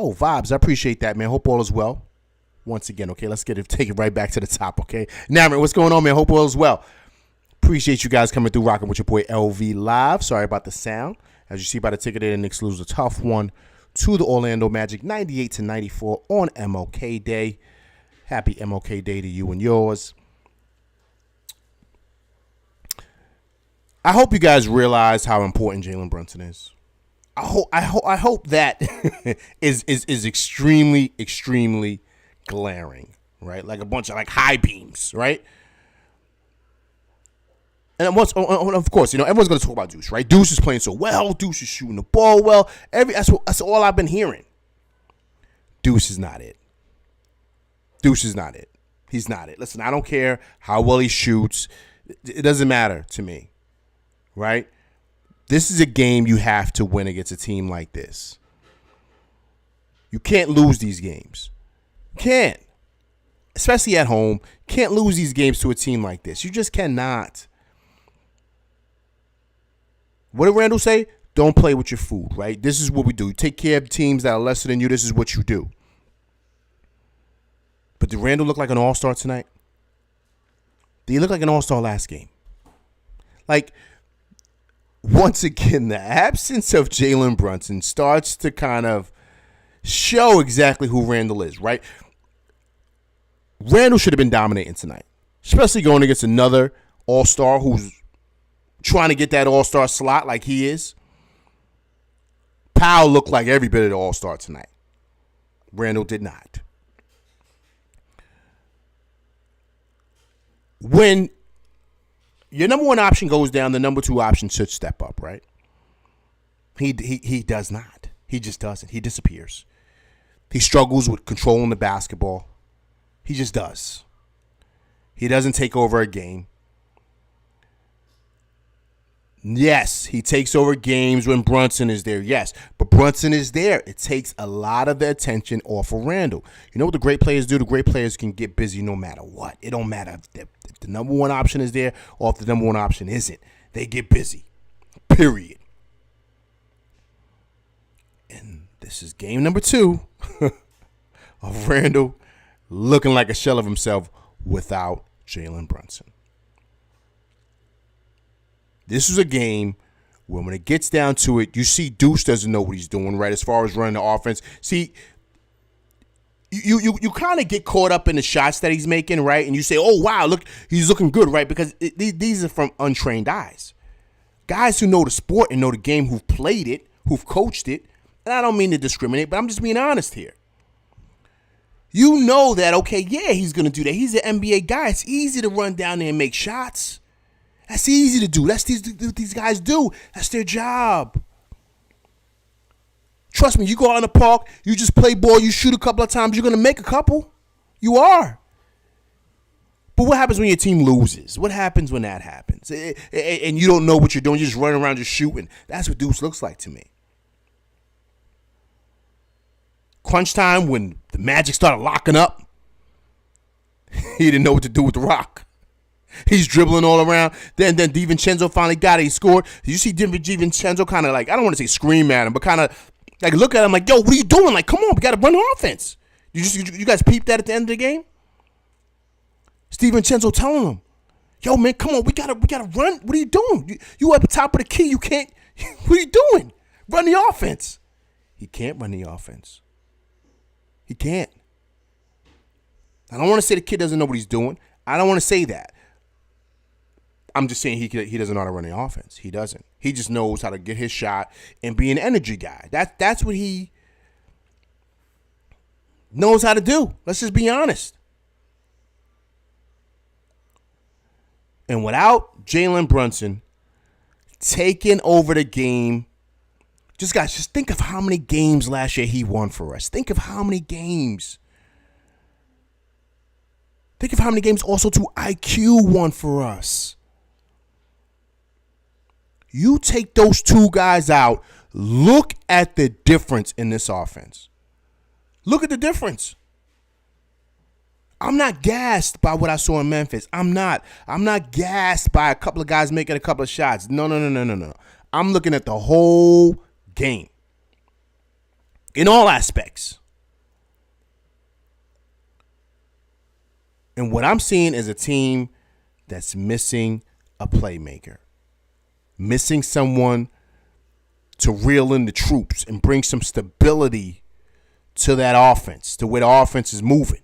Oh, vibes. I appreciate that, man. Hope all is well. Once again, okay, let's take it right back to the top, okay? Now, man, what's going on, man? Hope all is well. Appreciate you guys coming through, rocking with your boy LV Live. Sorry about the sound. As you see by the ticket, the Knicks lose a tough one to the Orlando Magic, 98-94 on MLK Day. Happy MLK Day to you and yours. I hope you guys realize how important Jalen Brunson is. I hope that is extremely glaring, right? Like a bunch of like high beams, right? And of course, everyone's going to talk about Deuce, right? Deuce is playing so well. Deuce is shooting the ball well. That's all I've been hearing. Deuce is not it. Deuce is not it. He's not it. Listen, I don't care how well he shoots. It doesn't matter to me, right? This is a game you have to win against a team like this. You can't lose these games. You can't. Especially at home. Can't lose these games to a team like this. You just cannot. What did Randall say? Don't play with your food, right? This is what we do. You take care of teams that are lesser than you. This is what you do. But did Randall look like an all-star tonight? Did he look like an all-star last game? Like, once again, the absence of Jalen Brunson starts to kind of show exactly who Randall is, right? Randall should have been dominating tonight, especially going against another all-star who's trying to get that all-star slot like he is. Powell looked like every bit of the all-star tonight. Randall did not. When your number one option goes down, the number two option should step up, right? He does not. He just doesn't. He disappears. He struggles with controlling the basketball. He just does. He doesn't take over a game. Yes, he takes over games when Brunson is there. Yes, but Brunson is there. It takes a lot of the attention off of Randall. You know what the great players do? The great players can get busy no matter what. It don't matter if the number one option is there or if the number one option isn't. They get busy. Period. And this is game number 2 of Randall looking like a shell of himself without Jalen Brunson. This is a game where when it gets down to it, you see Deuce doesn't know what he's doing, right, as far as running the offense. See, you kind of get caught up in the shots that he's making, right, and you say, oh, wow, look, he's looking good, right, because these are from untrained eyes. Guys who know the sport and know the game, who've played it, who've coached it, and I don't mean to discriminate, but I'm just being honest here. You know that, okay, yeah, he's going to do that. He's an NBA guy. It's easy to run down there and make shots. That's easy to do. That's what these guys do. That's their job. Trust me, you go out in the park, you just play ball, you shoot a couple of times, you're going to make a couple. You are. But what happens when your team loses? What happens when that happens? And you don't know what you're doing, you're just running around just shooting. That's what Deuce looks like to me. Crunch time, when the Magic started locking up, he didn't know what to do with the rock. He's dribbling all around. Then DiVincenzo finally got it. He scored. You see DiVincenzo kind of like, I don't want to say scream at him, but kind of like look at him like, yo, what are you doing? Like, come on, we got to run the offense. You guys peeped that at the end of the game? DiVincenzo telling him, yo, man, come on, we gotta run. What are you doing? You at the top of the key. You can't. What are you doing? Run the offense. He can't run the offense. He can't. I don't want to say the kid doesn't know what he's doing. I don't want to say that. I'm just saying he doesn't know how to run the offense. He doesn't. He just knows how to get his shot and be an energy guy. That's what he knows how to do. Let's just be honest. And without Jalen Brunson taking over the game, just think of how many games last year he won for us. Think of how many games. Think of how many games also too IQ won for us. You take those two guys out, look at the difference in this offense. Look at the difference. I'm not gassed by what I saw in Memphis. I'm not gassed by a couple of guys making a couple of shots. No. I'm looking at the whole game. in all aspects. And what I'm seeing is a team that's missing a playmaker, missing someone to reel in the troops and bring some stability to that offense, to where the offense is moving.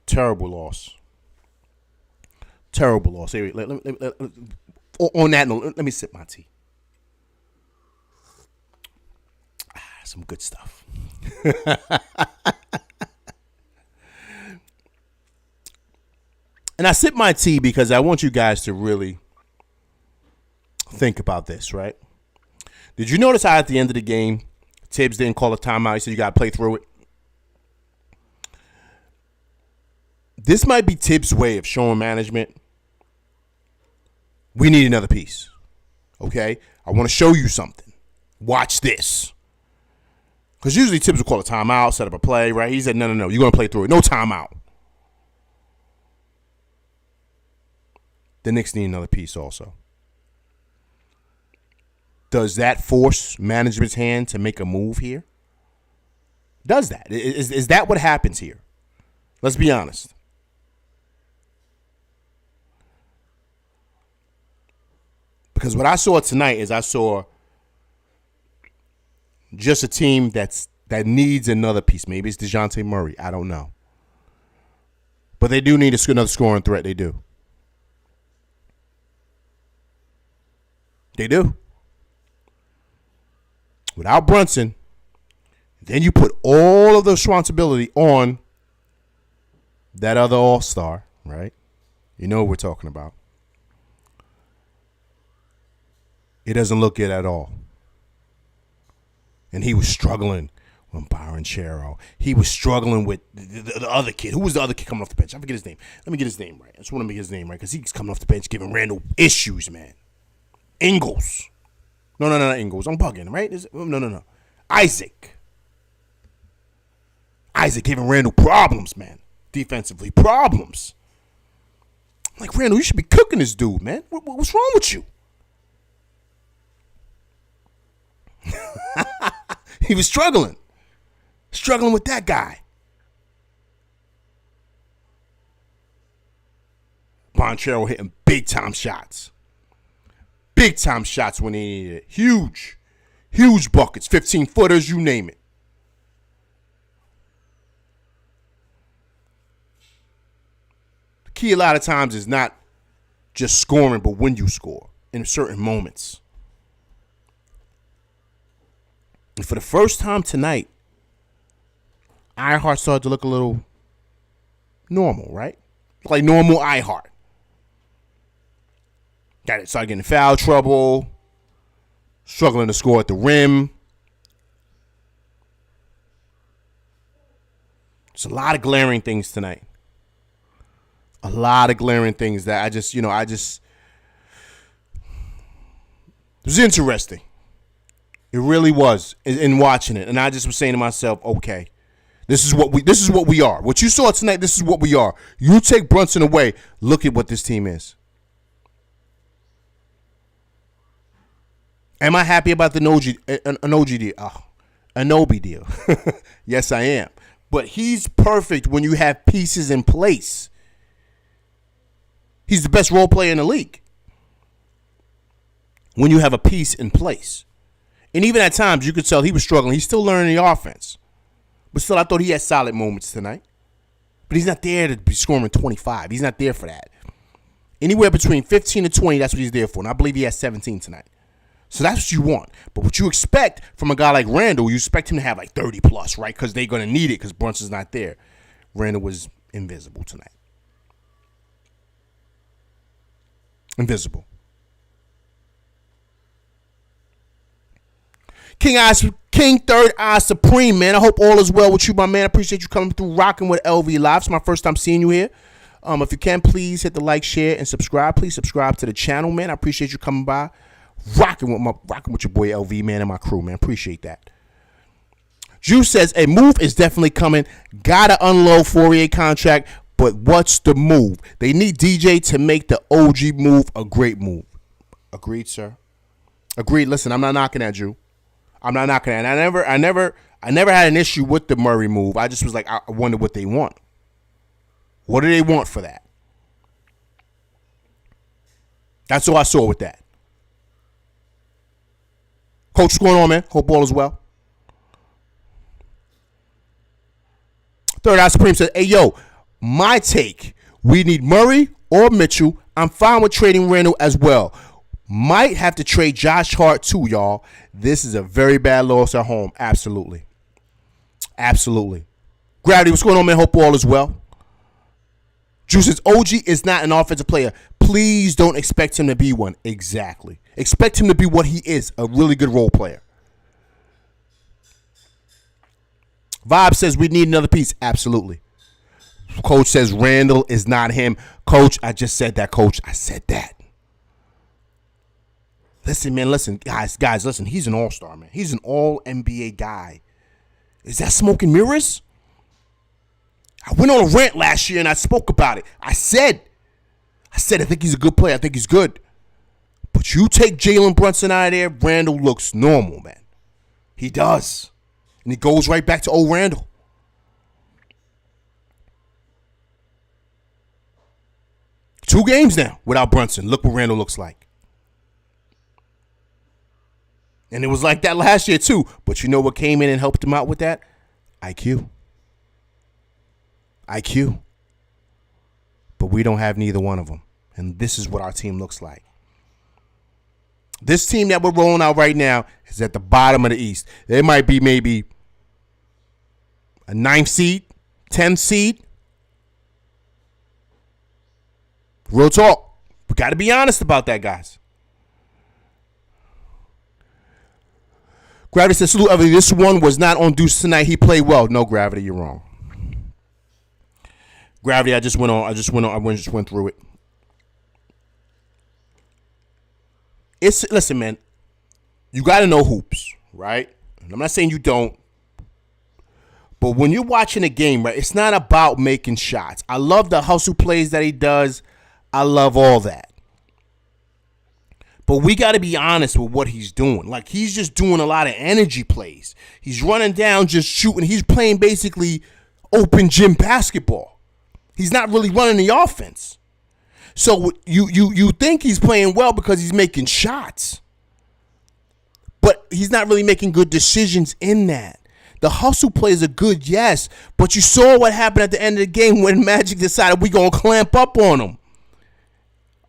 Terrible loss. Terrible loss. Hey, on that note, let me sip my tea. Some good stuff. And I sip my tea because I want you guys to really think about this, right? Did you notice how at the end of the game, Tibbs didn't call a timeout? He said you got to play through it. This might be Tibbs' way of showing management, we need another piece. Okay? I want to show you something. Watch this. Because usually Tibbs will call a timeout, set up a play, right? He said, no, you're going to play through it. No timeout. The Knicks need another piece also. Does that force management's hand to make a move here? Does that? Is that what happens here? Let's be honest. Because what I saw tonight is I saw just a team that needs another piece. Maybe it's DeJounte Murray. I don't know. But they do need another scoring threat. They do. They do. Without Brunson, then you put all of the responsibility on that other all-star, right? You know what we're talking about. It doesn't look good at all. And he was struggling with Byron Chero. He was struggling with the other kid. Who was the other kid coming off the bench? I forget his name. Let me get his name right. I just want to make his name right because he's coming off the bench giving Randall issues, man. Ingles. No, not Ingles. I'm bugging, right? No. Isaac giving Randall problems, man. Defensively, problems. I'm like, Randall, you should be cooking this dude, man. What's wrong with you? He was struggling with that guy. Bonchero hitting big time shots when he needed it. Huge buckets, 15-footers, you name it. The key a lot of times is not just scoring, but when you score in certain moments. And for the first time tonight, iHeart started to look a little normal, right? Like normal iHeart. Got it. Started getting in foul trouble. Struggling to score at the rim. There's a lot of glaring things tonight. A lot of glaring things that it was interesting. It really was in watching it. And I just was saying to myself, okay, this is what we are. What you saw tonight, this is what we are. You take Brunson away, look at what this team is. Am I happy about the Anobi deal? Yes, I am. But he's perfect when you have pieces in place. He's the best role player in the league. When you have a piece in place. And even at times, you could tell he was struggling. He's still learning the offense. But still, I thought he had solid moments tonight. But he's not there to be scoring 25. He's not there for that. Anywhere between 15 and 20, that's what he's there for. And I believe he has 17 tonight. So that's what you want. But what you expect from a guy like Randall, you expect him to have like 30 plus, right? Because they're going to need it because Brunson's not there. Randall was invisible tonight. Invisible. King Third Eye Supreme, man. I hope all is well with you, my man. I appreciate you coming through rocking with LV Live. It's my first time seeing you here. If you can, please hit the like, share, and subscribe. Please subscribe to the channel, man. I appreciate you coming by. Rocking with your boy LV, man, and my crew, man. Appreciate that. Juice says a move is definitely coming. Gotta unload Fourier contract. But what's the move? They need DJ to make the OG move a great move. Agreed, sir. Agreed. Listen, I'm not knocking at you. I'm not knocking at. I never had an issue with the Murray move. I just was like, I wonder what they want. What do they want for that? That's all I saw with that. Coach, what's going on, man? Hope all is well. Third Eye Supreme says, hey, yo, my take. We need Murray or Mitchell. I'm fine with trading Randall as well. Might have to trade Josh Hart too, y'all. This is a very bad loss at home. Absolutely. Absolutely. Gravity, what's going on, man? Hope all is well. Juice says, OG is not an offensive player. Please don't expect him to be one. Exactly. Expect him to be what he is, a really good role player. Vibe says we need another piece. Absolutely. Coach says Randall is not him. Coach, I just said that, Coach. I said that. Listen, man, listen. Guys, listen. He's an all-star, man. He's an all-NBA guy. Is that smoke and mirrors? I went on a rant last year and I spoke about it. I said I think he's a good player. I think he's good. But you take Jalen Brunson out of there, Randall looks normal, man. He does. And he goes right back to old Randall. Two games now without Brunson. Look what Randall looks like. And it was like that last year too. But you know what came in and helped him out with that? IQ. But we don't have neither one of them. And this is what our team looks like. This team that we're rolling out right now is at the bottom of the East. They might be maybe a 9th seed, 10th seed. Real talk. We got to be honest about that, guys. Gravity says, salute everybody. This one was not on Deuce tonight. He played well. No, Gravity, you're wrong. Gravity, I just went through it. Listen, man, you got to know hoops, right? I'm not saying you don't. But when you're watching a game, right, it's not about making shots. I love the hustle plays that he does. I love all that. But we got to be honest with what he's doing. Like, he's just doing a lot of energy plays. He's running down, just shooting. He's playing basically open gym basketball. He's not really running the offense. So you think he's playing well because he's making shots. But he's not really making good decisions in that. The hustle plays are good, yes. But you saw what happened at the end of the game when Magic decided we're going to clamp up on him.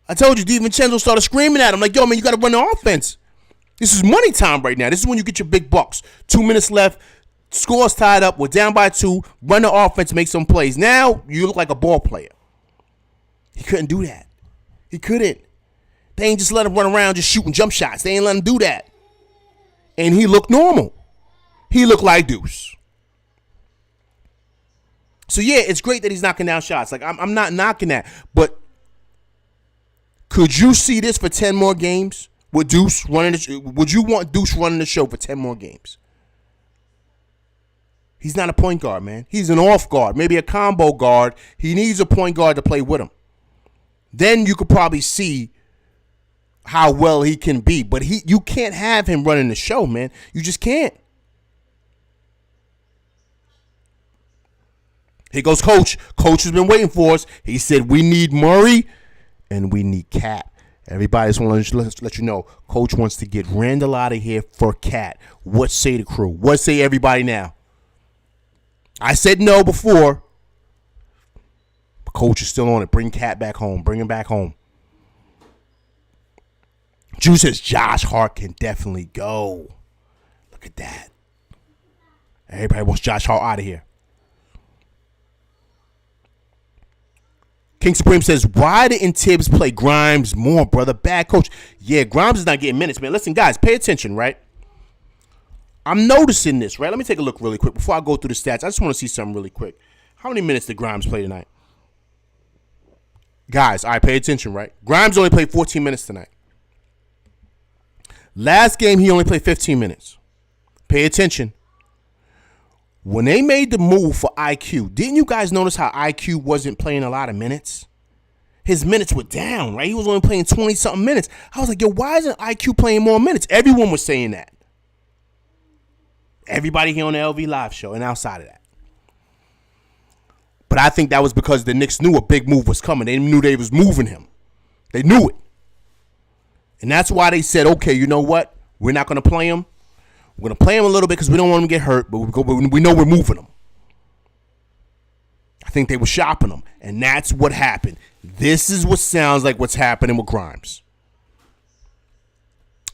I told you, DiVincenzo started screaming at him like, yo, man, you got to run the offense. This is money time right now. This is when you get your big bucks. 2 minutes left. Scores tied up. We're down by 2. Run the offense, make some plays. Now you look like a ball player. He couldn't do that. He couldn't. They ain't just let him run around just shooting jump shots. They ain't let him do that. And he looked normal. He looked like Deuce. So, yeah, it's great that he's knocking down shots. Like, I'm not knocking that. But could you see this for 10 more games with Deuce running the show? Would you want Deuce running the show for 10 more games? He's not a point guard, man. He's an off guard, maybe a combo guard. He needs a point guard to play with him. Then you could probably see how well he can be. But you can't have him running the show, man. You just can't. Here goes Coach. Coach has been waiting for us. He said we need Murray and we need Cat. Everybody just want to let you know, Coach wants to get Randall out of here for Cat. What say the crew? What say everybody now? I said no before. But Coach is still on it. Bring Cat back home. Bring him back home. Juice says Josh Hart can definitely go. Look at that. Everybody wants Josh Hart out of here. King Supreme says, why didn't Tibbs play Grimes more, brother? Bad coach. Yeah, Grimes is not getting minutes, man. Listen, guys, pay attention, right? I'm noticing this, right? Let me take a look really quick. Before I go through the stats, I just want to see something really quick. How many minutes did Grimes play tonight? Guys, all right, pay attention, right? Grimes only played 14 minutes tonight. Last game, he only played 15 minutes. Pay attention. When they made the move for IQ, didn't you guys notice how IQ wasn't playing a lot of minutes? His minutes were down, right? He was only playing 20-something minutes. I was like, yo, why isn't IQ playing more minutes? Everyone was saying that. Everybody here on the LV Live show and outside of that. But I think that was because the Knicks knew a big move was coming. They knew they was moving him. They knew it. And that's why they said, okay, you know what? We're not going to play him. We're going to play him a little bit because we don't want him to get hurt, but we know we're moving him. I think they were shopping him, and that's what happened. This is what sounds like what's happening with Grimes.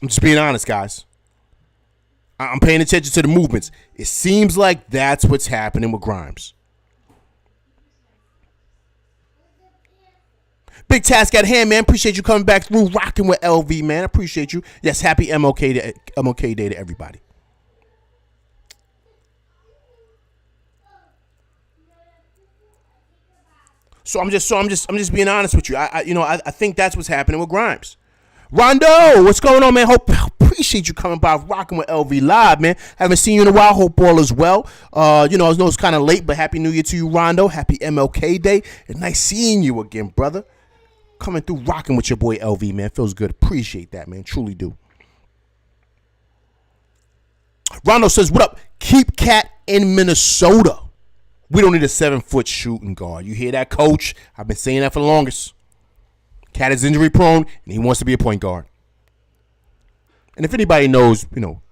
I'm just being honest, guys. I'm paying attention to the movements. It seems like that's what's happening with Grimes. Big task at hand, man. Appreciate you coming back through, rocking with LV, man. Appreciate you. Yes, happy MLK Day to everybody. So I'm just being honest with you. I think that's what's happening with Grimes. Rondo, what's going on, man? Appreciate you coming by, rocking with LV Live, man. Haven't seen you in a while. Hope all is well. I know it's kind of late, but happy New Year to you, Rondo. Happy MLK Day. And nice seeing you again, brother. Coming through, rocking with your boy LV, man. Feels good. Appreciate that, man. Truly do. Rondo says, what up? Keep Cat in Minnesota. We don't need a 7-foot shooting guard. You hear that, coach? I've been saying that for the longest. Cat is injury prone, and he wants to be a point guard. And if anybody knows,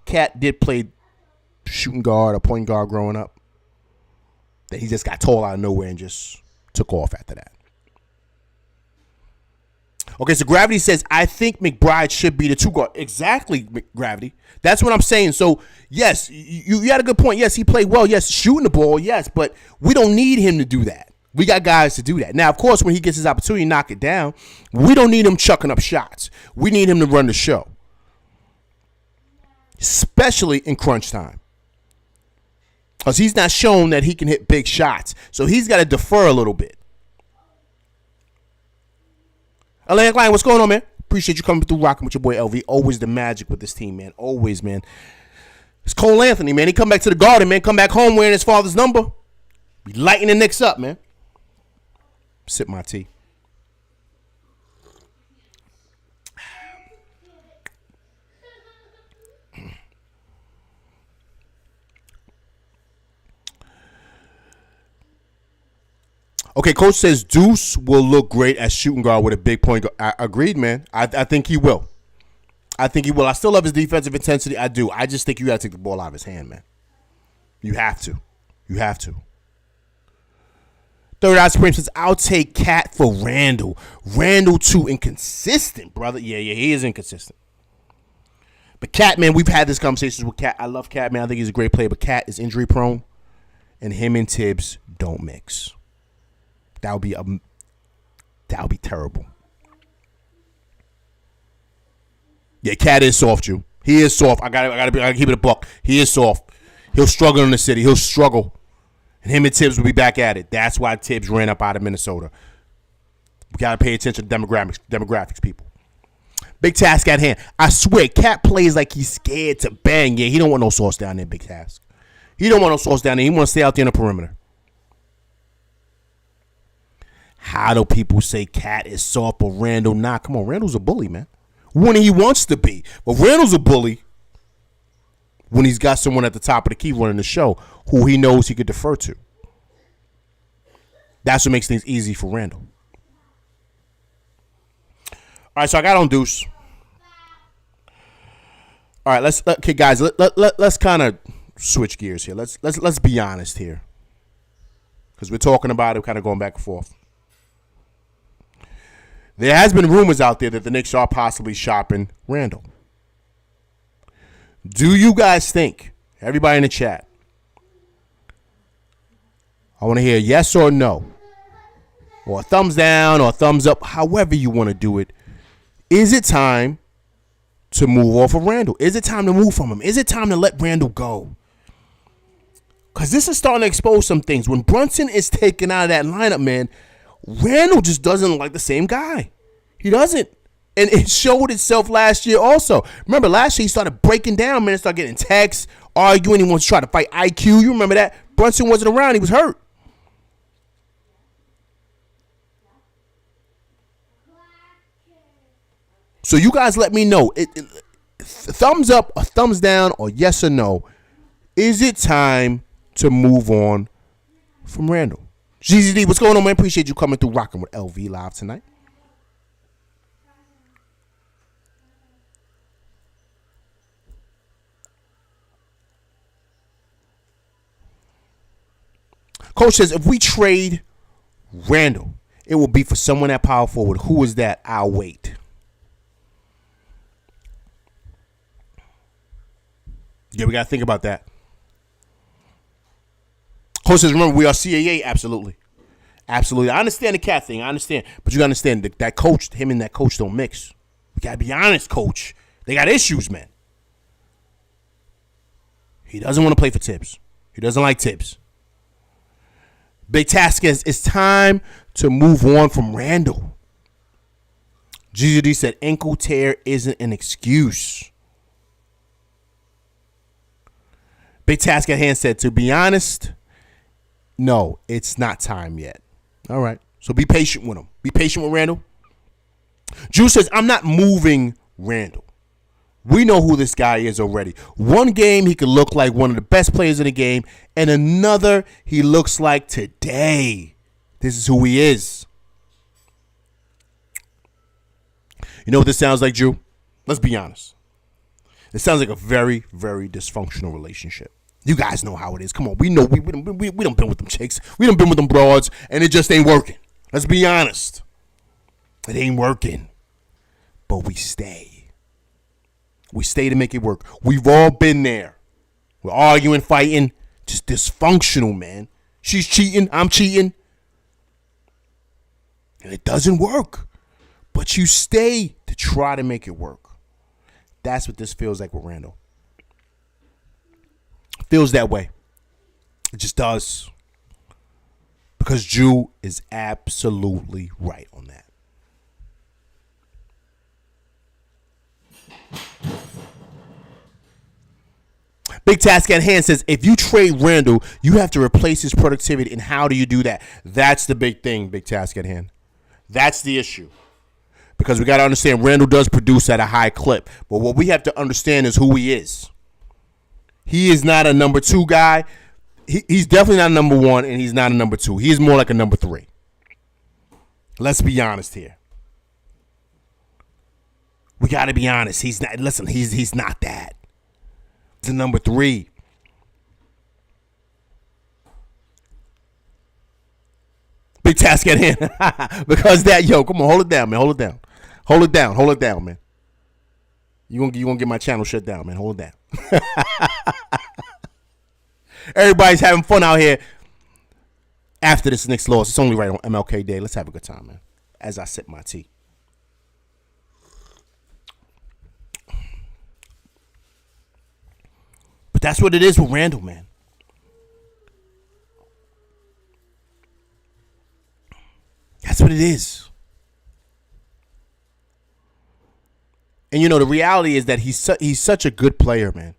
Cat did play shooting guard or point guard growing up. That he just got tall out of nowhere and just took off after that. Okay, so Gravity says, I think McBride should be the 2 guard. Exactly, Gravity. That's what I'm saying. So, yes, you had a good point. Yes, he played well. Yes, shooting the ball, yes, but we don't need him to do that. We got guys to do that. Now, of course, when he gets his opportunity to knock it down, we don't need him chucking up shots. We need him to run the show, especially in crunch time. Because he's not shown that he can hit big shots. So he's got to defer a little bit. Atlantic Line, what's going on, man? Appreciate you coming through, rocking with your boy LV. Always the magic with this team, man. Always, man. It's Cole Anthony, man. He come back to the Garden, man. Come back home wearing his father's number. Be lighting the Knicks up, man. Sip my tea. Okay, coach says Deuce will look great as shooting guard with a big point guard. Agreed, man. I think he will. I still love his defensive intensity. I do. I just think you got to take the ball out of his hand, man. You have to. Third Eye Supreme says, I'll take Cat for Randall. Randall too inconsistent, brother. Yeah, he is inconsistent. But Cat, man, we've had this conversation with Cat. I love Cat, man. I think he's a great player, but Cat is injury prone, and him and Tibbs don't mix. That would be terrible. Yeah, Cat is soft, Jew. He is soft. I gotta keep it a buck. He is soft. He'll struggle in the city. He'll struggle. And him and Tibbs will be back at it. That's why Tibbs ran up out of Minnesota. We gotta pay attention to demographics, people. Big task at hand. I swear, Cat plays like he's scared to bang. Yeah, he don't want no sauce down there, big task. He don't want no sauce down there. He want to stay out there in the perimeter. How do people say Cat is soft but Randall not? Come on, Randall's a bully, man. When he wants to be. But Randall's a bully when he's got someone at the top of the key running the show who he knows he could defer to. That's what makes things easy for Randall. All right, so I got on Deuce. All right, okay, guys, let's kind of switch gears here. Let's be honest here, because we're talking about it, kind of going back and forth. There has been rumors out there that the Knicks are possibly shopping Randall. Do you guys think, everybody in the chat, I want to hear yes or no, or a thumbs down or a thumbs up, however you want to do it. Is it time to move off of Randall? Is it time to move from him? Is it time to let Randall go? Because this is starting to expose some things. When Brunson is taken out of that lineup, man, Randall just doesn't look like the same guy. He doesn't. And it showed itself last year also. Remember, last year he started breaking down, man. Started getting texts, arguing. He wants to try to fight IQ. You remember that? Brunson wasn't around. He was hurt. So you guys let me know. Thumbs up, or thumbs down, or yes or no. Is it time to move on from Randall? GZD, what's going on, man? Appreciate you coming through, rocking with LV Live tonight. Coach says, if we trade Randall, it will be for someone at power forward. Who is that? I'll wait. Yeah, we got to think about that. Coach says, remember, we are CAA. Absolutely. Absolutely. I understand the cat thing. I understand. But you got to understand that coach, him and that coach don't mix. We got to be honest, coach. They got issues, man. He doesn't want to play for Tibbs. He doesn't like Tibbs. Big task is it's time to move on from Randall. GGD said ankle tear isn't an excuse. Big task at hand said, to be honest, no, it's not time yet. All right. So be patient with him. Be patient with Randall. Drew says, I'm not moving Randall. We know who this guy is already. One game, he could look like one of the best players in the game, and another, he looks like today. This is who he is. You know what this sounds like, Drew? Let's be honest. It sounds like a very, very dysfunctional relationship. You guys know how it is. Come on, we know we done been with them chicks. We done been with them broads, and it just ain't working. Let's be honest. It ain't working. But we stay. We stay to make it work. We've all been there. We're arguing, fighting. Just dysfunctional, man. She's cheating. I'm cheating. And it doesn't work. But you stay to try to make it work. That's what this feels like with Randall. It feels that way. It just does. Because Drew is absolutely right on that. Big task at hand says, if you trade Randall, you have to replace his productivity. And how do you do that? That's the big thing, big task at hand. That's the issue. Because we got to understand Randall does produce at a high clip. But what we have to understand is who he is. He is not a number two guy. He's definitely not a number one, and he's not a number two. He is more like a number three. Let's be honest here. We got to be honest. He's not. Listen, he's not that. He's a number three. Big task at hand. Because that, come on, hold it down, man. Hold it down. Hold it down. Hold it down, man. You gonna get my channel shut down, man. Hold it down. Everybody's having fun out here after this Knicks loss. It's only right on MLK Day. Let's have a good time, man. As I sip my tea. But that's what it is with Randall, man. That's what it is. And the reality is that he's such a good player, man.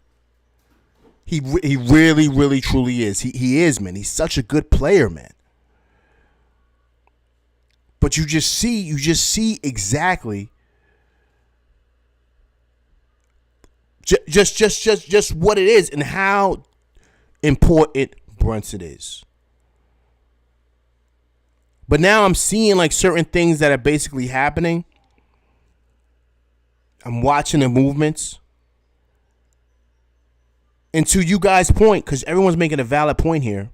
He really, really, truly is. He is, man. He's such a good player, man. But you just see exactly just what it is and how important Brunson is. But now I'm seeing like certain things that are basically happening. I'm watching the movements. And to you guys' point, because everyone's making a valid point here.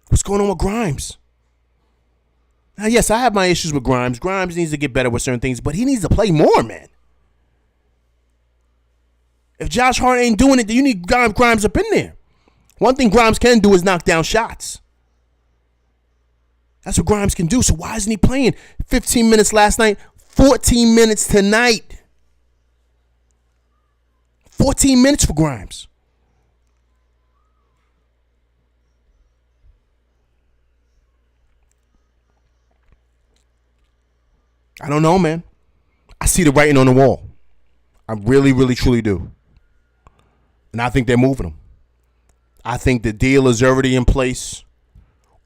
What's going on with Grimes? Now, yes, I have my issues with Grimes. Grimes needs to get better with certain things, but he needs to play more, man. If Josh Hart ain't doing it, then you need Grimes up in there. One thing Grimes can do is knock down shots. That's what Grimes can do. So why isn't he playing 15 minutes last night, 14 minutes tonight? 14 minutes for Grimes. I don't know, man. I see the writing on the wall. I really, really, truly do. And I think they're moving him. I think the deal is already in place.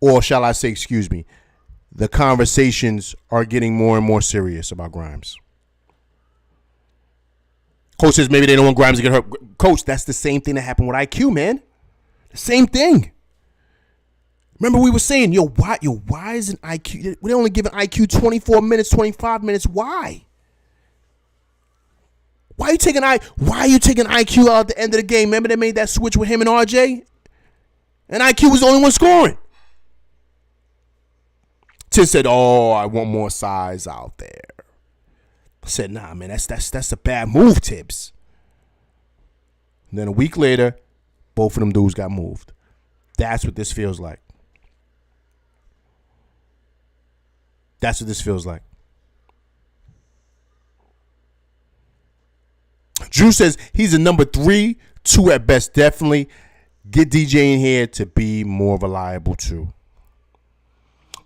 Or shall I say, excuse me, the conversations are getting more and more serious about Grimes. Coach says maybe they don't want Grimes to get hurt. Coach, that's the same thing that happened with IQ, man. The same thing. Remember we were saying, why isn't IQ? We're only giving IQ 24 minutes, 25 minutes. Why? Why are you taking IQ out at the end of the game? Remember they made that switch with him and RJ? And IQ was the only one scoring. Tiz said, I want more size out there. I said, nah, man, that's a bad move, Tibbs. And then a week later, both of them dudes got moved. That's what this feels like. That's what this feels like. Drew says he's a number 3, 2 at best. Definitely get DJ in here to be more reliable too.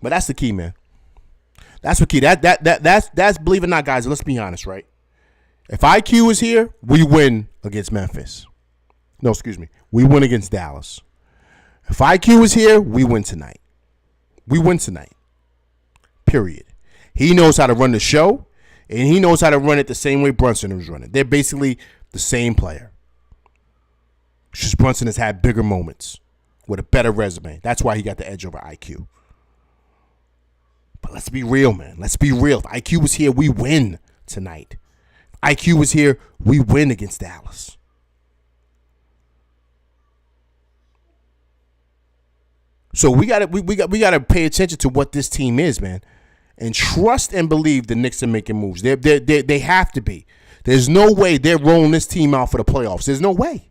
But that's the key, man. That's the key. That's believe it or not, guys. Let's be honest, right? If IQ is here, we win against Memphis. No, excuse me. We win against Dallas. If IQ is here, we win tonight. We win tonight. Period. He knows how to run the show, and he knows how to run it the same way Brunson was running. They're basically the same player. It's just Brunson has had bigger moments with a better resume. That's why he got the edge over IQ. But let's be real, man. Let's be real. If IQ was here, we win tonight. If IQ was here, we win against Dallas. So we gotta pay attention to what this team is, man, and trust and believe the Knicks are making moves. They have to be. There's no way they're rolling this team out for the playoffs. There's no way.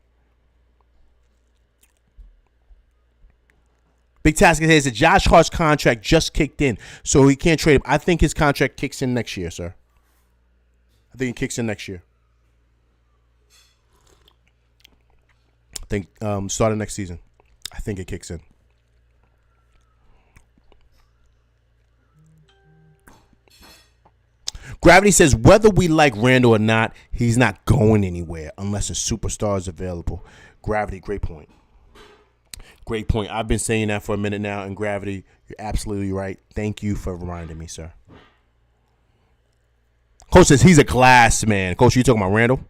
Big Task says that Josh Hart's contract just kicked in, so he can't trade him. I think his contract kicks in next year, sir. I think it kicks in next year. I think starting next season. I think it kicks in. Gravity says whether we like Randall or not, he's not going anywhere unless a superstar is available. Gravity, great point. Great point. I've been saying that for a minute now, and Gravity, you're absolutely right. Thank you for reminding me, sir. Coach says he's a glass man. Coach, you talking about Randall?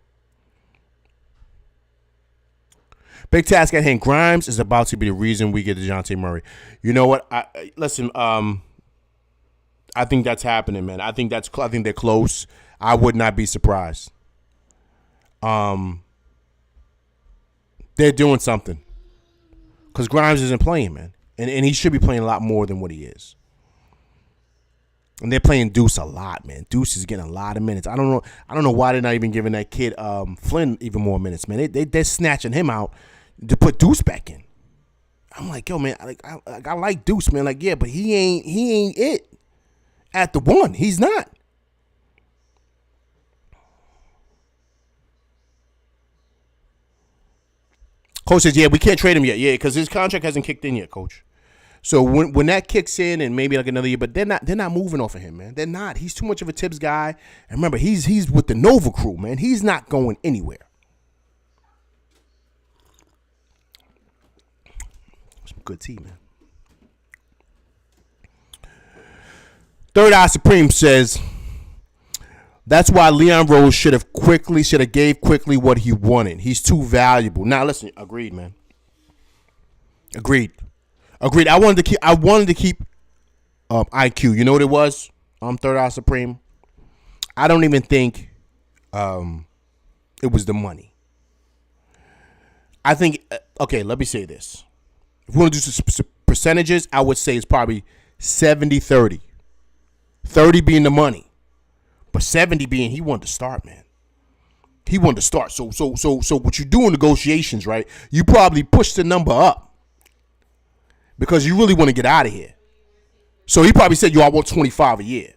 Big task at hand. Grimes is about to be the reason we get DeJounte Murray. You know what? Listen. I think that's happening, man. I think they're close. I would not be surprised. They're doing something. Because Grimes isn't playing, man. And he should be playing a lot more than what he is. And they're playing Deuce a lot, man. Deuce is getting a lot of minutes. I don't know why they're not even giving that kid Flynn even more minutes, man. They're snatching him out to put Deuce back in. I'm like, yo, man, I like Deuce, man. Like, yeah, but he ain't it at the one. He's not. Coach says, yeah, we can't trade him yet. Yeah, because his contract hasn't kicked in yet, Coach. So when that kicks in and maybe like another year, but they're not moving off of him, man. They're not. He's too much of a Tibbs guy. And remember, he's with the Nova crew, man. He's not going anywhere. Some good tea, man. Third Eye Supreme says, that's why Leon Rose should have gave quickly what he wanted. He's too valuable. Now listen, agreed, man. Agreed. I wanted to keep IQ. You know what it was? Third Eye Supreme. I don't even think it was the money. I think okay, let me say this. If we want to do some percentages, I would say it's probably 70-30. 30 being the money. But 70 being he wanted to start, man. He wanted to start. So what you do in negotiations, right? You probably push the number up because you really want to get out of here. So he probably said, yo, I want 25 a year.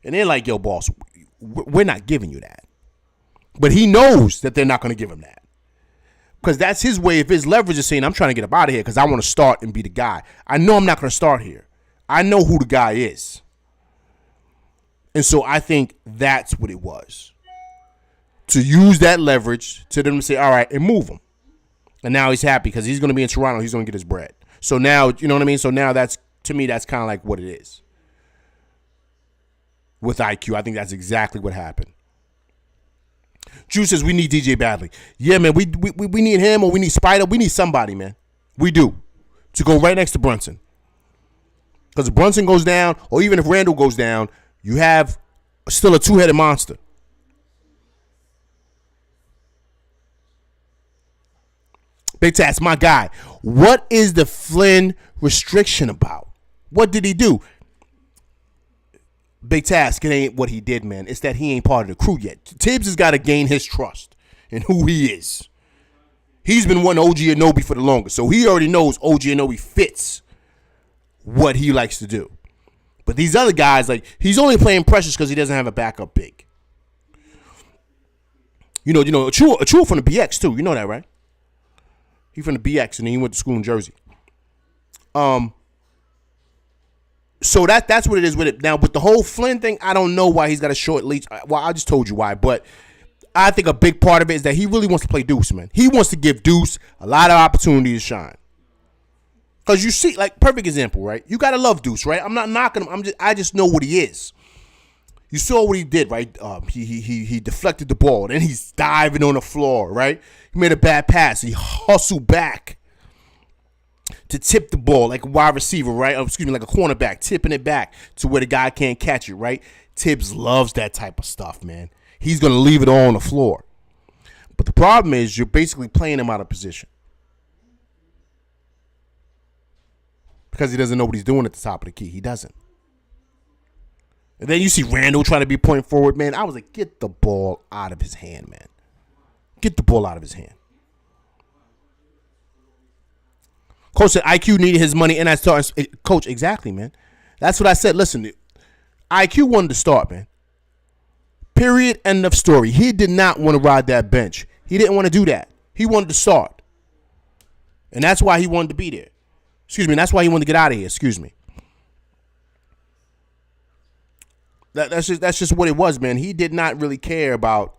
And they're like, yo, boss, we're not giving you that. But he knows that they're not going to give him that. Because that's his way. If his leverage is saying, I'm trying to get up out of here because I want to start and be the guy. I know I'm not going to start here. I know who the guy is. And so I think that's what it was. To use that leverage to them to say, all right, and move him. And now he's happy because he's going to be in Toronto. He's going to get his bread. So now, you know what I mean? So now that's, to me, that's kind of like what it is. With IQ, I think that's exactly what happened. Drew says we need DJ badly. Yeah, man, we need him, or we need Spider. We need somebody, man. We do. To go right next to Brunson. Because if Brunson goes down, or even if Randall goes down, you have still a two-headed monster. Big Tats, my guy. What is the Flynn restriction about? What did he do? Big Task, it ain't what he did, man. It's that he ain't part of the crew yet. Tibbs has got to gain his trust in who he is. He's been wanting OG Anunoby for the longest, so he already knows OG Anunoby fits what he likes to do. But these other guys, like, he's only playing Precious because he doesn't have a backup big. You know, Achua from the BX too. You know that, right? He from the BX, and then he went to school in Jersey. So that's what it is with it. Now, with the whole Flynn thing, I don't know why he's got a short leash. Well, I just told you why, but I think a big part of it is that he really wants to play Deuce, man. He wants to give Deuce a lot of opportunity to shine. Because you see, like, perfect example, right? You got to love Deuce, right? I'm not knocking him. I just know what he is. You saw what he did, right? He deflected the ball. Then he's diving on the floor, right? He made a bad pass. He hustled back to tip the ball like a wide receiver, right? Like a cornerback, tipping it back to where the guy can't catch it, right? Tibbs loves that type of stuff, man. He's going to leave it all on the floor. But the problem is you're basically playing him out of position. Because he doesn't know what he's doing at the top of the key. He doesn't. And then you see Randall trying to be point forward, man. I was like, get the ball out of his hand, man. Get the ball out of his hand. Coach said IQ needed his money, and I started. Coach, exactly, man. That's what I said. Listen, IQ wanted to start, man. Period. End of story. He did not want to ride that bench. He didn't want to do that. He wanted to start. And that's why he wanted to be there. Excuse me. That's why he wanted to get out of here. Excuse me. That's just what it was, man. He did not really care about.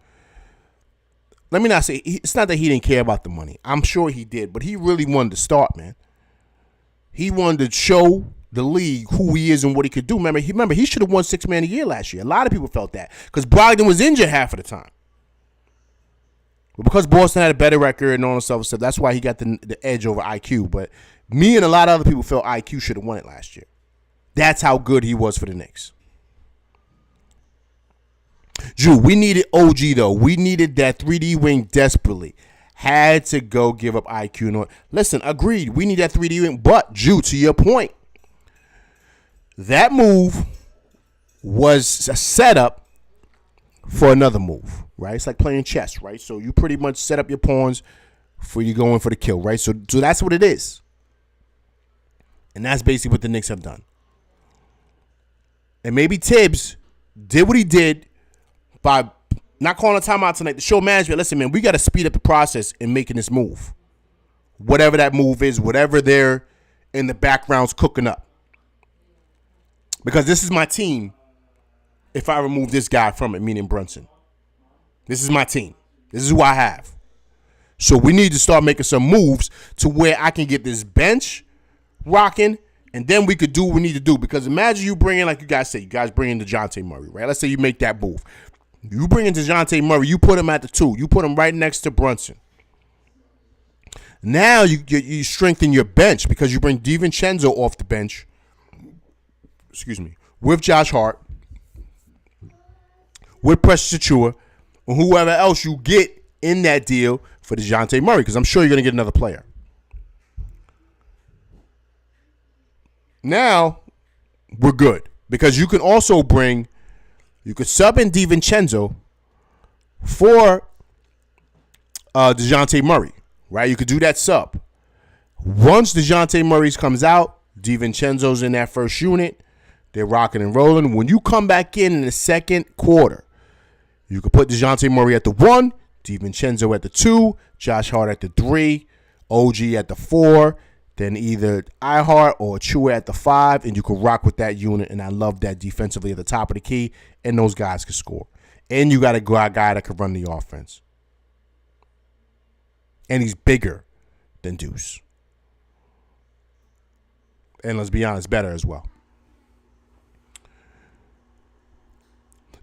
Let me not say, it's not that he didn't care about the money. I'm sure he did, but he really wanted to start, man. He wanted to show the league who he is and what he could do. Remember, he should have won Six Man a Year last year. A lot of people felt that because Brogdon was injured half of the time. But because Boston had a better record and all this other stuff, that's why he got the edge over IQ. But me and a lot of other people felt IQ should have won it last year. That's how good he was for the Knicks. Drew, we needed OG, though. We needed that 3D wing desperately. Had to go give up IQ. Listen, agreed. We need that 3D wing. But, Drew, to your point, that move was a setup for another move, right? It's like playing chess, right? So you pretty much set up your pawns for you going for the kill, right? So that's what it is. And that's basically what the Knicks have done. And maybe Tibbs did what he did by not calling a timeout tonight to show management, listen, man, we got to speed up the process in making this move. Whatever that move is, whatever they're in the backgrounds cooking up. Because this is my team if I remove this guy from it, meaning Brunson. This is my team. This is who I have. So we need to start making some moves to where I can get this bench rocking, and then we could do what we need to do. Because imagine you bring in, like you guys say, you guys bring in DeJounte Murray, right? Let's say you make that move. You bring in DeJounte Murray, you put him at the 2. You put him right next to Brunson. Now you strengthen your bench because you bring DiVincenzo off the bench. Excuse me. With Josh Hart. With Precious Achua. Or whoever else you get in that deal for DeJounte Murray. Because I'm sure you're going to get another player. Now, we're good. Because you can also bring... You could sub in DiVincenzo for DeJounte Murray, right? You could do that sub. Once DeJounte Murray comes out, DiVincenzo's in that first unit. They're rocking and rolling. When you come back in the second quarter, you could put DeJounte Murray at the 1, DiVincenzo at the 2, Josh Hart at the 3, OG at the 4, then either iHeart or Chua at the 5, and you can rock with that unit. And I love that defensively at the top of the key, and those guys can score. And you got a guy that can run the offense. And he's bigger. than Deuce. And let's be honest, better as well.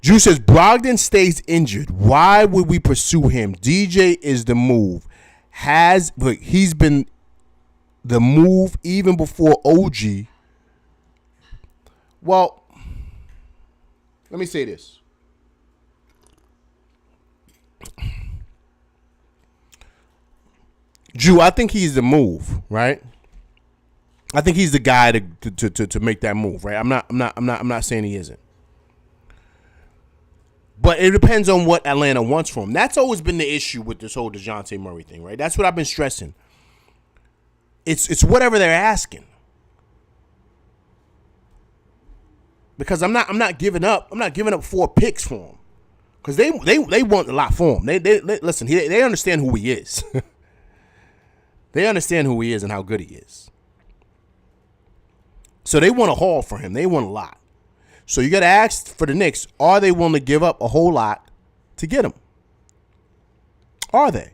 Drew says, Brogdon stays injured. Why would we pursue him? DJ is the move. But he's been the move even before OG. Well, let me say this. Drew, I think he's the move, right? I think he's the guy to make that move, right? I'm not saying he isn't. But it depends on what Atlanta wants from him. That's always been the issue with this whole DeJounte Murray thing, right? That's what I've been stressing. It's whatever they're asking. Because I'm not giving up. I'm not giving up 4 picks for him. Because they want a lot for him. They listen. They understand who he is. They understand who he is and how good he is. So they want a haul for him. They want a lot. So you got to ask for the Knicks, are they willing to give up a whole lot to get him? Are they?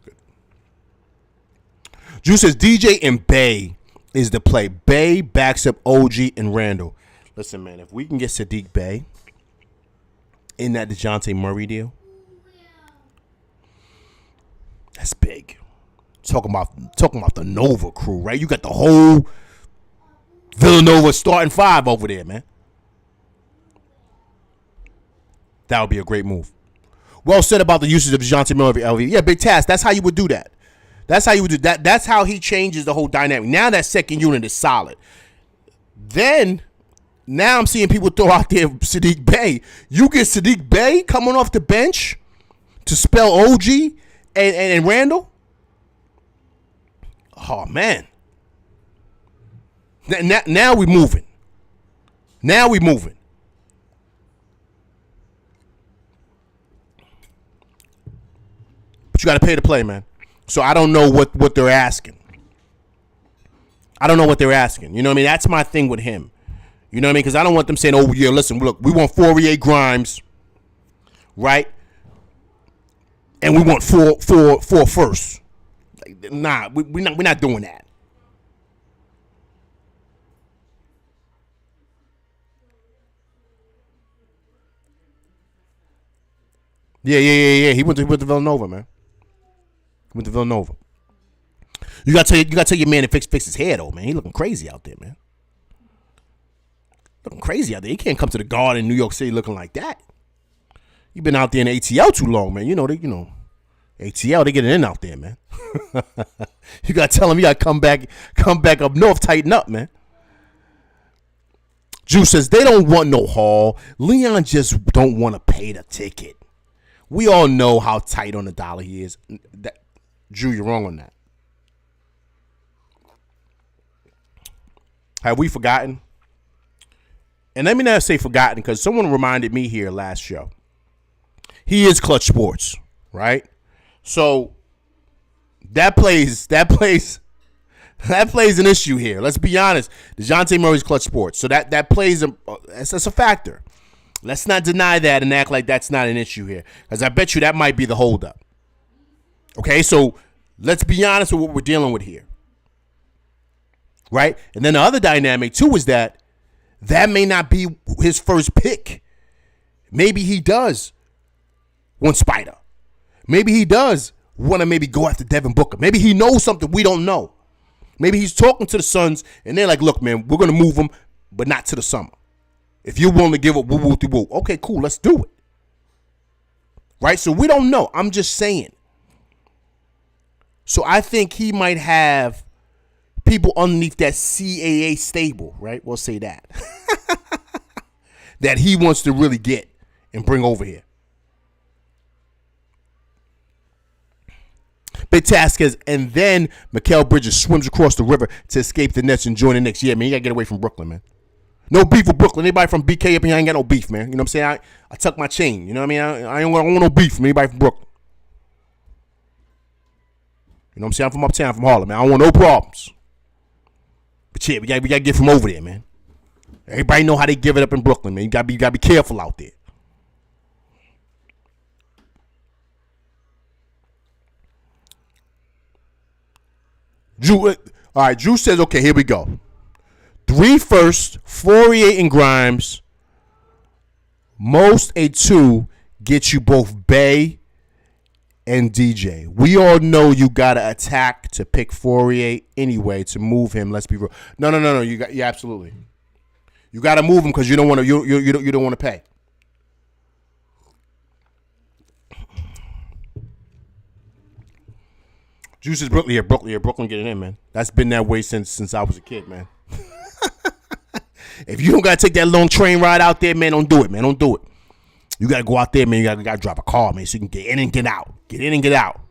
Good. Drew says DJ and Bay is the play. Bay backs up OG and Randall. Listen, man, if we can get Sadiq Bey in that DeJounte Murray deal, that's big. Talking about the Nova crew, right? You got the whole Villanova starting 5 over there, man. That would be a great move. Well said about the usage of DeJounte Murray. LV. Yeah, big task. That's how you would do that. That's how you would do that. That's how he changes the whole dynamic. Now that second unit is solid. Then, now I'm seeing people throw out there Sadiq Bey. You get Sadiq Bey coming off the bench to spell OG and Randall. Oh, man. Now we moving. Now we moving. But you got to pay to play, man. So I don't know what they're asking. I don't know what they're asking. You know what I mean? That's my thing with him. You know what I mean? Because I don't want them saying, oh, yeah, listen, look, we want Fourier Grimes, right? And we want four firsts. Like, nah, we're not doing that. Yeah. He went to Villanova, man. Went to Villanova. You gotta tell your man to fix his hair though, man. He looking crazy out there, man. Looking crazy out there. He can't come to the Garden in New York City looking like that. You been out there in the ATL too long, man. ATL, they get it in out there, man. You gotta tell him you gotta come back up north, tighten up, man. Drew says they don't want no haul. Leon just don't want to pay the ticket. We all know how tight on the dollar he is. Drew, you're wrong on that. Have we forgotten? And let me not say forgotten because someone reminded me here last show. He is Clutch Sports, right? So that plays an issue here. Let's be honest. DeJounte Murray's Clutch Sports. So that plays that's a factor. Let's not deny that and act like that's not an issue here. Because I bet you that might be the holdup. Okay, so let's be honest with what we're dealing with here. Right? And then the other dynamic, too, is that may not be his first pick. Maybe he does want Spider. Maybe he does want to maybe go after Devin Booker. Maybe he knows something we don't know. Maybe he's talking to the Suns, and they're like, look, man, we're going to move him, but not to the summer. If you're willing to give up woo-woo-woo, okay, cool, let's do it. Right? So we don't know. I'm just saying. So I think he might have people underneath that CAA stable, right? We'll say that. That he wants to really get and bring over here. Big task is, and then Mikal Bridges swims across the river to escape the Nets and join the Knicks. Yeah, man, you got to get away from Brooklyn, man. No beef with Brooklyn. Anybody from BK up here, I ain't got no beef, man. You know what I'm saying? I tuck my chain. You know what I mean? I don't want no beef from anybody from Brooklyn. You know what I'm saying? I'm from uptown, from Harlem, man. I don't want no problems. But yeah, we got to get from over there, man. Everybody know how they give it up in Brooklyn, man. You gotta be careful out there. Drew, all right, Drew says, okay, here we go. 3 firsts, Fourier and Grimes. Most a 2 gets you both Bay and DJ. We all know you gotta attack to pick Fourier anyway to move him. Let's be real. No. Yeah, absolutely. You gotta move him because you don't want to. You don't want to pay. Juice is Brooklyn getting in, man. That's been that way since I was a kid, man. If you don't gotta take that long train ride out there, man, don't do it, man. Don't do it. You gotta go out there, man. You gotta drop a car, man, so you can get in and get out. Get in and get out.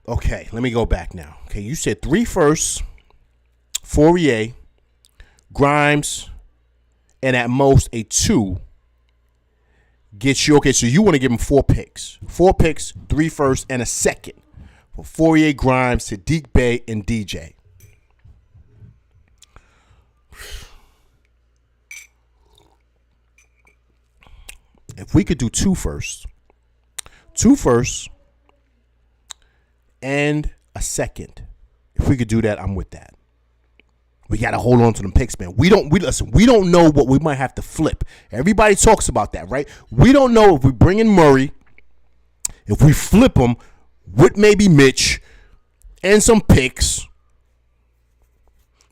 Okay, let me go back now. Okay, you said 3 firsts, Fourier, Grimes, and at most a 2 gets you. Okay, so you want to give him 4 picks. 4 picks, 3 firsts, and a second for Fourier, Grimes, Sadiq Bey, and DJ. If we could do 2 firsts, and a second, if we could do that, I'm with that. We got to hold on to them picks, man. We don't know what we might have to flip. Everybody talks about that, right? We don't know if we bring in Murray, if we flip him with maybe Mitch and some picks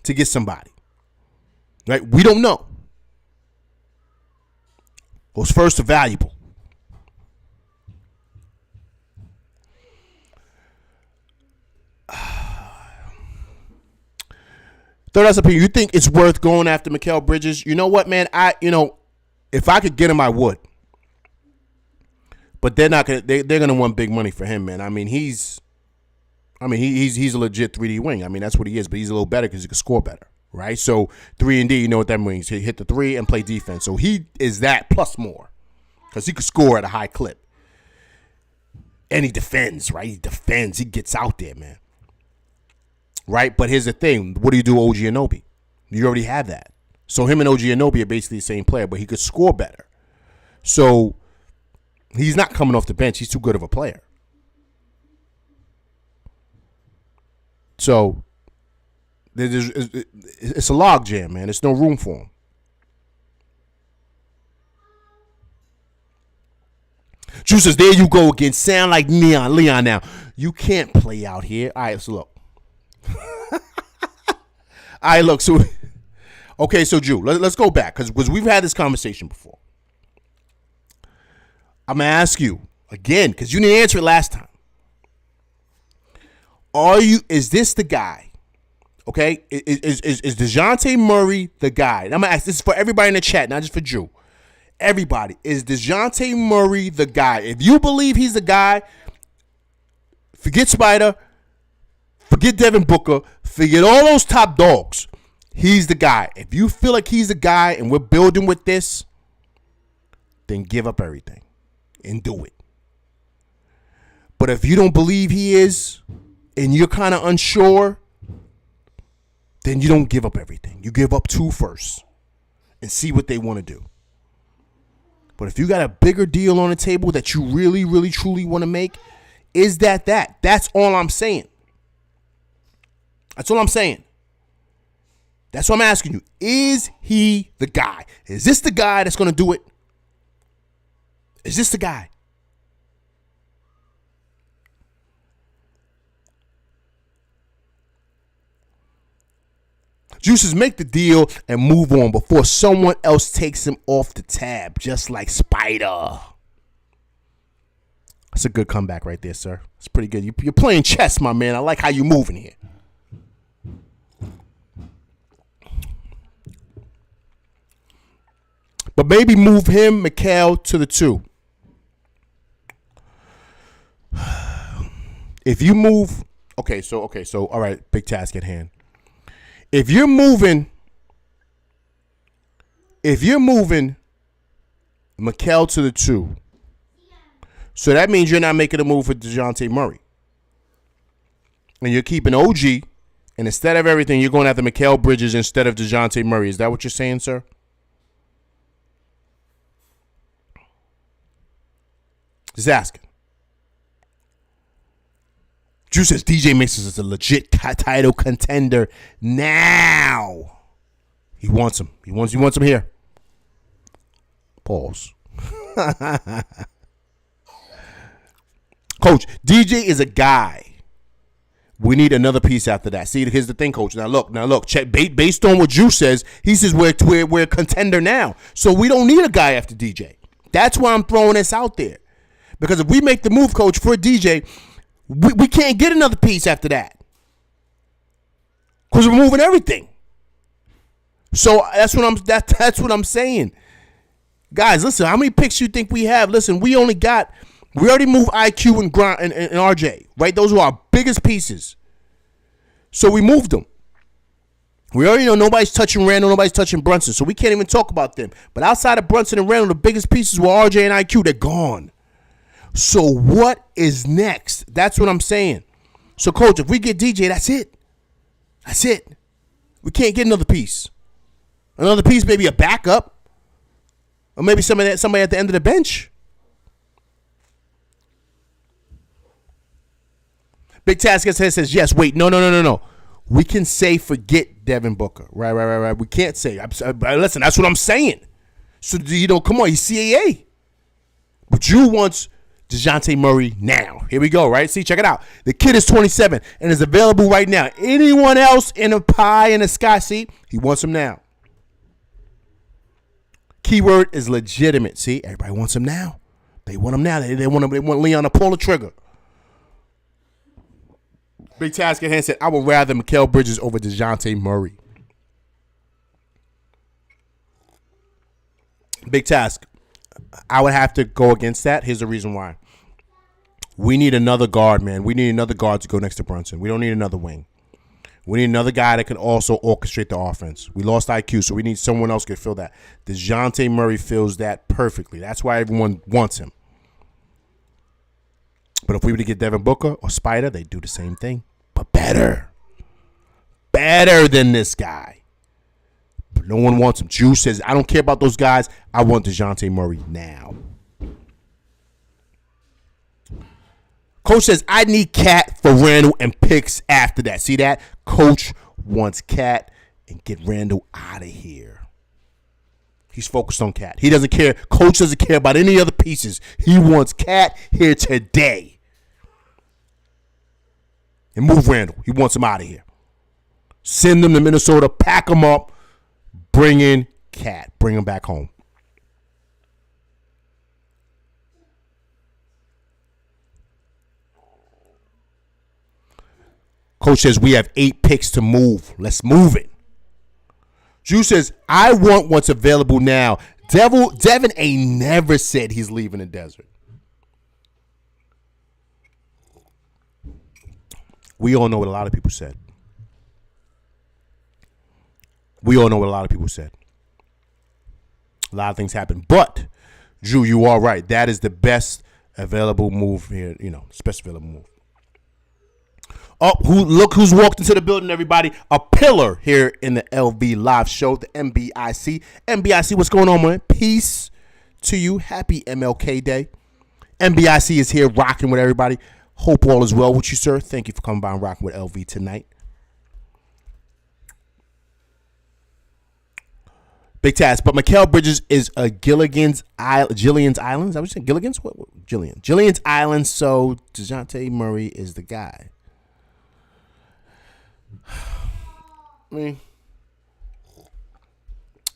to get somebody, right? We don't know. Those firsts are valuable. Third us opinion, you think it's worth going after Mikal Bridges? You know what, man? If I could get him, I would. But they're not gonna. They're gonna want big money for him, man. I mean, he's a legit 3D wing. I mean, that's what he is. But he's a little better because he can score better, right? So 3-and-D, you know what that means? He hit the 3 and play defense. So he is that plus more because he could score at a high clip. And he defends, right? He defends. He gets out there, man. Right? But here's the thing. What do you do with OG Anunoby? You already have that. So him and OG Anunoby are basically the same player, but he could score better. So he's not coming off the bench. He's too good of a player. So it's a log jam, man. There's no room for him. Juice says, there you go again. Sound like Leon now. You can't play out here. All right, so look. All right, look. So, okay, so Drew, let's go back because we've had this conversation before. I'm gonna ask you again because you didn't answer it last time. Is this the guy? Okay, is DeJounte Murray the guy? And I'm gonna ask this for everybody in the chat, not just for Drew. Everybody, is DeJounte Murray the guy? If you believe he's the guy, forget Spider. Forget Devin Booker. Forget all those top dogs. He's the guy. If you feel like he's the guy and we're building with this, then give up everything and do it. But if you don't believe he is and you're kind of unsure, then you don't give up everything. You give up 2 firsts and see what they want to do. But if you got a bigger deal on the table that you really, really, truly want to make, is that? That's all I'm saying. That's all I'm saying. That's what I'm asking you. Is he the guy? Is this the guy that's going to do it? Is this the guy? Juices, make the deal and move on before someone else takes him off the tab, just like Spider. That's a good comeback right there, sir. It's pretty good. You're playing chess, my man. I like how you're moving here. But maybe move him, Mikal, to the 2. If you move, okay, so all right, big task at hand. If you're moving Mikal to the 2, so that means you're not making a move for DeJounte Murray. And you're keeping OG And instead of everything, you're going after Mikal Bridges instead of DeJounte Murray. Is that what you're saying, sir? Just asking. Drew says DJ Mixers is a legit title contender now. He wants him. He wants him here. Pause. Coach, DJ is a guy. We need another piece after that. See, here's the thing, Coach. Now look. Check based on what Drew says. He says we're a contender now, so we don't need a guy after DJ. That's why I'm throwing this out there, because if we make the move, Coach, for DJ, we can't get another piece after that, because we're moving everything. So that's what I'm saying, guys. Listen, how many picks you think we have? Listen, we already moved IQ and RJ, right? Those were our biggest pieces. So we moved them. We already know nobody's touching Randall, nobody's touching Brunson, so we can't even talk about them. But outside of Brunson and Randall, the biggest pieces were RJ and IQ. They're gone. So what is next? That's what I'm saying. So, Coach, if we get DJ, that's it. That's it. We can't get another piece. Another piece, maybe a backup, or maybe somebody at the end of the bench. Big Task says yes. Wait, no. We can say forget Devin Booker. Right. We can't say. Listen, that's what I'm saying. So, come on, he's CAA. But Drew wants DeJounte Murray now. Here we go, right? See, check it out. The kid is 27 and is available right now. Anyone else in a pie in the sky seat, he wants him now. Keyword is legitimate. See, everybody wants him now. They want him now. They want Leon to pull the trigger. Big Task at hand said, I would rather Mikal Bridges over DeJounte Murray. Big Task, I would have to go against that. Here's the reason why. We need another guard, man. We need another guard to go next to Brunson. We don't need another wing. We need another guy that can also orchestrate the offense. We lost IQ, so we need someone else to fill that. DeJounte Murray fills that perfectly. That's why everyone wants him. But if we were to get Devin Booker or Spider, they do the same thing, but better. Better than this guy. But no one wants him. Drew says, I don't care about those guys. I want DeJounte Murray now. Coach says, I need Cat for Randall and picks after that. See that? Coach wants Cat and get Randall out of here. He's focused on Cat. He doesn't care. Coach doesn't care about any other pieces. He wants Cat here today. And move Randall. He wants him out of here. Send him to Minnesota. Pack him up. Bring in Cat. Bring him back home. Coach says, we have 8 picks to move. Let's move it. Drew says, I want what's available now. Devin ain't never said he's leaving the desert. We all know what a lot of people said. A lot of things happen. But, Drew, you are right. That is the best available move here. Best available move. Oh, look who's walked into the building, everybody. A pillar here in the LV live show, the MBIC. MBIC, what's going on, man? Peace to you. Happy MLK Day. MBIC is here rocking with everybody. Hope all is well with you, sir. Thank you for coming by and rocking with LV tonight. Big task. But Mikal Bridges is a Gilligan's Island. I was saying Gilligan's? What? Gilligan's Island, so DeJounte Murray is the guy. I mean,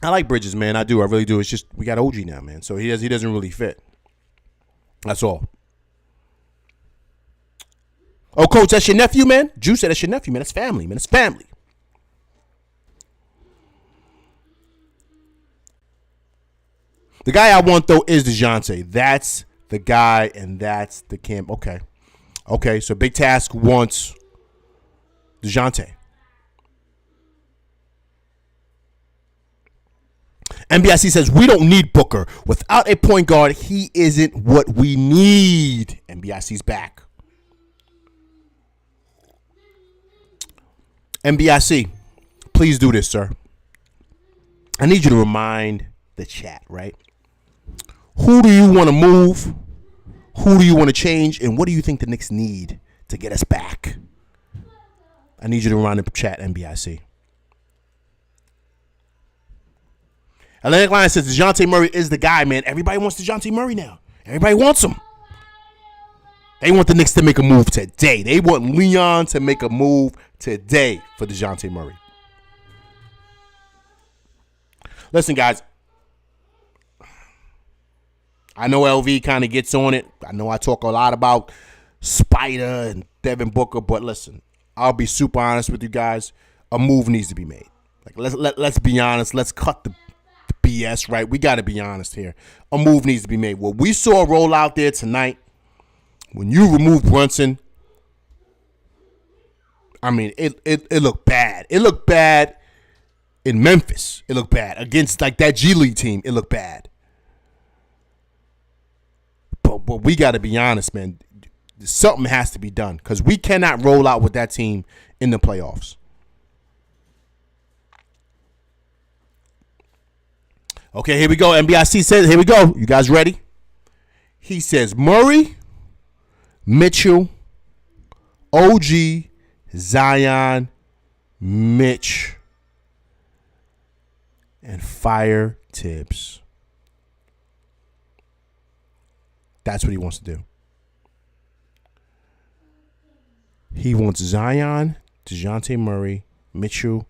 I like Bridges, man. I do. I really do. It's just we got OG now, man. So he doesn't really fit. That's all. Oh, Coach, that's your nephew, man? Drew said that's your nephew, man. That's family, man. It's family. The guy I want, though, is DeJounte. That's the guy, and that's the camp. Okay, so Big Task wants DeJounte. NBIC says, we don't need Booker. Without a point guard, he isn't what we need. NBIC's back. NBIC, please do this, sir. I need you to remind the chat, right? Who do you want to move? Who do you want to change? And what do you think the Knicks need to get us back? I need you to remind the chat, NBIC. Atlantic Line says DeJounte Murray is the guy, man. Everybody wants DeJounte Murray now. Everybody wants him. They want the Knicks to make a move today. They want Leon to make a move today for DeJounte Murray. Listen, guys. I know LV kind of gets on it. I know I talk a lot about Spider and Devin Booker, but listen, I'll be super honest with you guys. A move needs to be made. Like let's be honest. Let's cut the BS, right? We got to be honest here. A move needs to be made. What we saw roll out there tonight, when you remove Brunson, I mean, it looked bad. It looked bad in Memphis. It looked bad against like that G League team. It looked bad. But we got to be honest, man. Something has to be done because we cannot roll out with that team in the playoffs. Okay, here we go. NBIC says, here we go. You guys ready? He says Murray, Mitchell, OG, Zion, Mitch, and fire Tibbs. That's what he wants to do. He wants Zion, DeJounte Murray, Mitchell,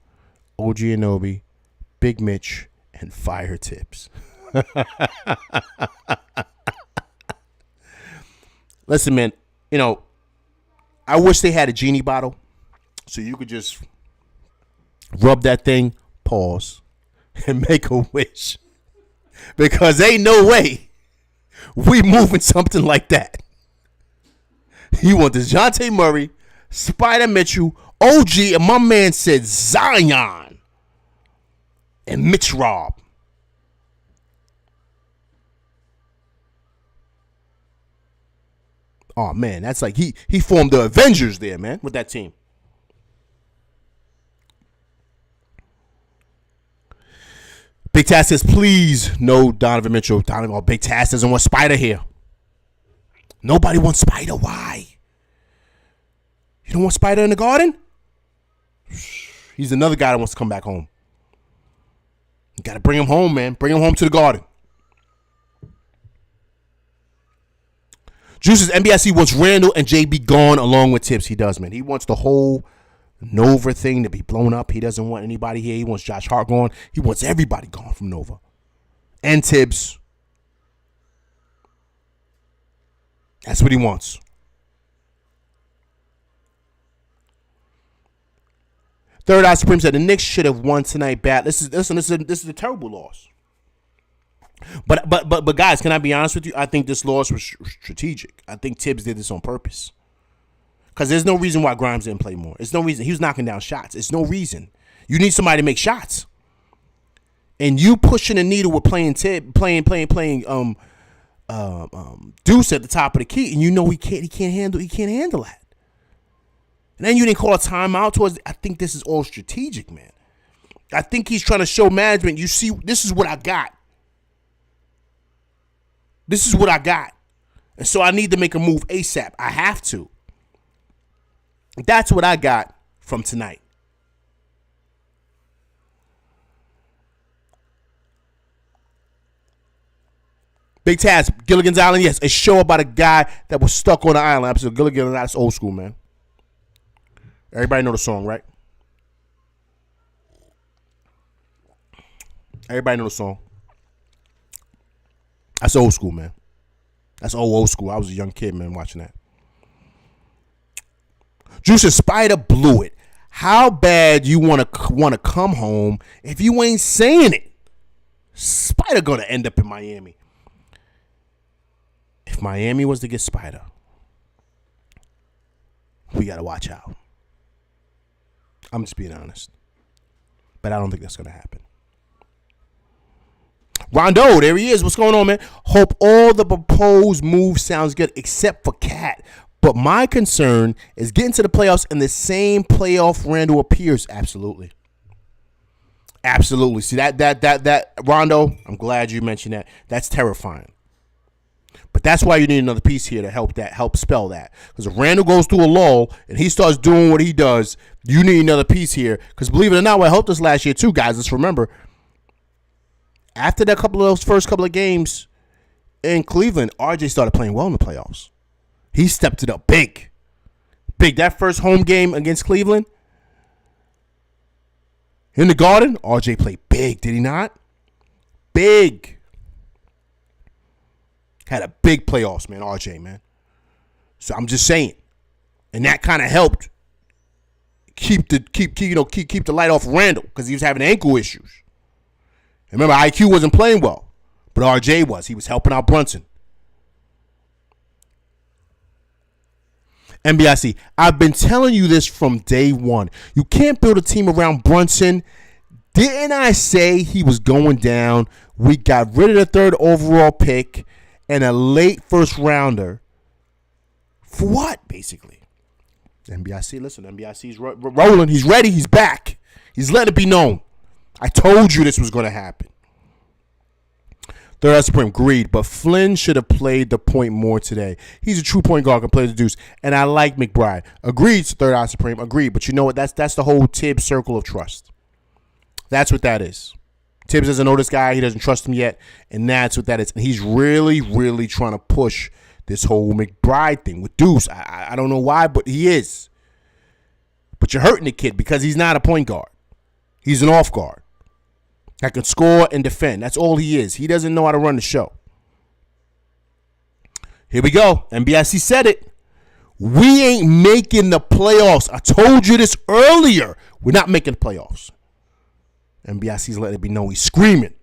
OG Anunoby, Big Mitch, and fire Tibbs. Listen, man, you know, I wish they had a genie bottle so you could just rub that thing, pause, and make a wish. Because ain't no way we moving something like that. You want DeJounte Murray, Spider Mitchell, OG, and my man said Zion and Mitch Robb. Oh, man, that's like he formed the Avengers there, man, with that team. Big Taz says, please, no Donovan Mitchell. Big Taz doesn't want Spider here. Nobody wants Spider. Why? You don't want Spider in the Garden? He's another guy that wants to come back home. You got to bring him home, man. Bring him home to the Garden. Juice's NBIC wants Randall and JB gone along with Tibbs. He does, man. He wants the whole Nova thing to be blown up. He doesn't want anybody here. He wants Josh Hart gone. He wants everybody gone from Nova. And Tibbs. That's what he wants. Third Eye Supreme said the Knicks should have won tonight bad. This is a terrible loss. But guys, can I be honest with you? I think this loss was strategic. I think Tibbs did this on purpose. Because there's no reason why Grimes didn't play more. There's no reason. He was knocking down shots. It's no reason. You need somebody to make shots. And you pushing the needle with playing Deuce at the top of the key, and you know he can't handle that. And then you didn't call a timeout towards. I think this is all strategic, man. I think he's trying to show management. You see, this is what I got. This is what I got. And so I need to make a move ASAP. I have to. That's what I got from tonight. Big Taz, Gilligan's Island, yes. A show about a guy that was stuck on the island. Episode Gilligan's Island, that's old school, man. Everybody know the song, right? Everybody know the song. That's old school, man. That's old school. I was a young kid, man, watching that. Juice and Spider blew it. How bad you want to come home if you ain't saying it? Spider gonna end up in Miami. If Miami was to get Spider, we gotta watch out. I'm just being honest, but I don't think that's gonna happen. Rondo, there he is. What's going on, man? Hope all the proposed moves sounds good except for Cat. But my concern is getting to the playoffs and the same playoff Randall appears. Absolutely. Absolutely. See, that Rondo, I'm glad you mentioned that. That's terrifying. But that's why you need another piece here to help spell that. Because if Randall goes through a lull and he starts doing what he does, you need another piece here. Because believe it or not, what helped us last year too, guys, let's remember, after those first couple of games in Cleveland, RJ started playing well in the playoffs. He stepped it up big. Big. That first home game against Cleveland in the Garden, RJ played big, did he not? Big. Had a big playoffs, man, RJ, man. So I'm just saying. And that kind of helped keep the light off Randall because he was having ankle issues. And remember, IQ wasn't playing well, but RJ was. He was helping out Brunson. NBIC, I've been telling you this from day one. You can't build a team around Brunson. Didn't I say he was going down? We got rid of the 3rd overall pick and a late first rounder. For what, basically? NBIC, listen, NBIC's rolling. He's ready. He's back. He's letting it be known. I told you this was going to happen. 3rd Eye Supreme, agreed, but Flynn should have played the point more today. He's a true point guard, can play the deuce, and I like McBride. Agreed, 3rd Eye Supreme, agreed, but you know what? That's the whole Tibbs circle of trust. That's what that is. Tibbs doesn't know this guy. He doesn't trust him yet, and that's what that is. And he's really, really trying to push this whole McBride thing with Deuce. I don't know why, but he is. But you're hurting the kid because he's not a point guard. He's an off guard that can score and defend. That's all he is. He doesn't know how to run the show. Here we go. NBIC said it. We ain't making the playoffs. I told you this earlier. We're not making the playoffs. NBIC's letting it be known. He's screaming.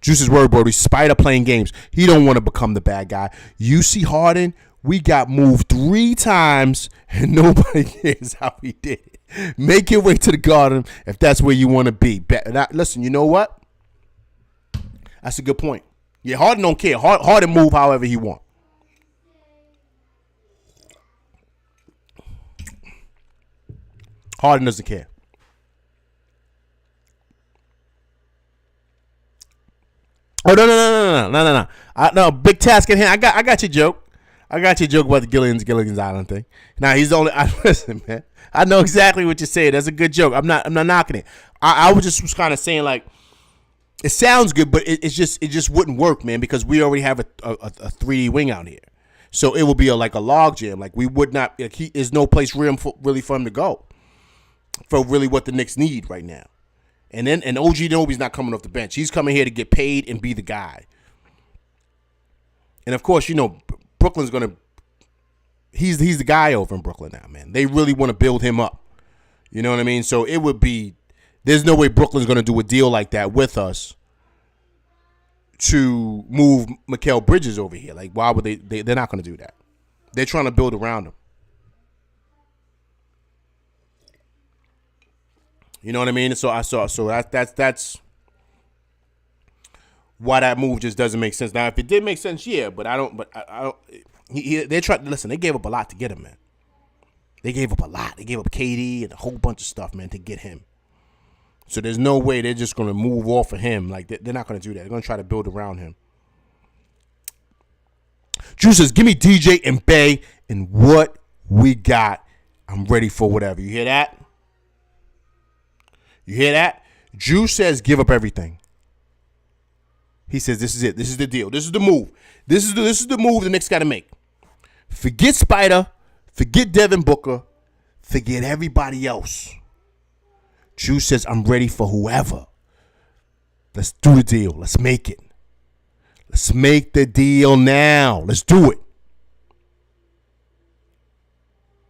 Juice's word, Brody. Spider playing games. He don't want to become the bad guy. You see Harden, we got moved 3 times, and nobody cares how we did it. Make your way to the Garden if that's where you want to be. Listen, you know what? That's a good point. Yeah, Harden don't care. Harden move however he want. Harden doesn't care. Oh, no. No, big task at hand. I got your joke. I got your joke about the Gilligan's Island thing. Now, he's the only... listen, man. I know exactly what you're saying. That's a good joke. I'm not knocking it. I was kind of saying, like, it sounds good, but it just wouldn't work, man, because we already have a 3D wing out here. So it would be like a log jam. Like, we would not... Like, there's no place really for him to go for really what the Knicks need right now. And OG Nobi's not coming off the bench. He's coming here to get paid and be the guy. And, of course, you know, Brooklyn's going to... He's the guy over in Brooklyn now, man. They really want to build him up. You know what I mean? So it would be... There's no way Brooklyn's going to do a deal like that with us to move Mikal Bridges over here. Like, why would they? They're not going to do that. They're trying to build around him. You know what I mean? So that's why that move just doesn't make sense. Now, if it did make sense, yeah, but I don't. But I don't. They tried to listen. They gave up a lot to get him, man. They gave up a lot. They gave up KD and a whole bunch of stuff, man, to get him. So there's no way they're just going to move off of him. Like, they're not going to do that. They're going to try to build around him. Drew says, give me DJ and Bay and what we got. I'm ready for whatever. You hear that? You hear that? Drew says, give up everything. He says, this is it. This is the deal. This is the move. This is the move the Knicks got to make. Forget Spider. Forget Devin Booker. Forget everybody else. Drew says, I'm ready for whoever. Let's do the deal. Let's make it. Let's make the deal now. Let's do it.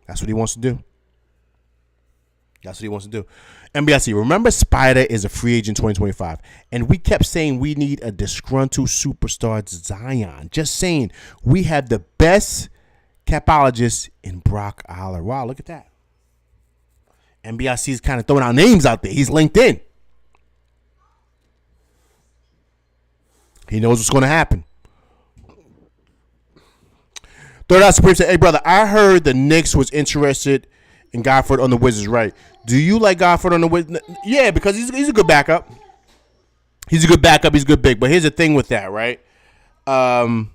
That's what he wants to do. That's what he wants to do. NBIC, remember Spider is a free agent 2025. And we kept saying we need a disgruntled superstar Zion. Just saying we have the best capologist in Brock Aller. Wow, look at that. NBIC is kind of throwing out names out there. He's linked in. He knows what's going to happen. Third Eye Supreme said, "Hey brother, I heard the Knicks was interested in Godford on the Wizards, right? Do you like Godford on the Wizards? Yeah, because he's a good backup. He's a good backup. He's a good big. But here's the thing with that, right? I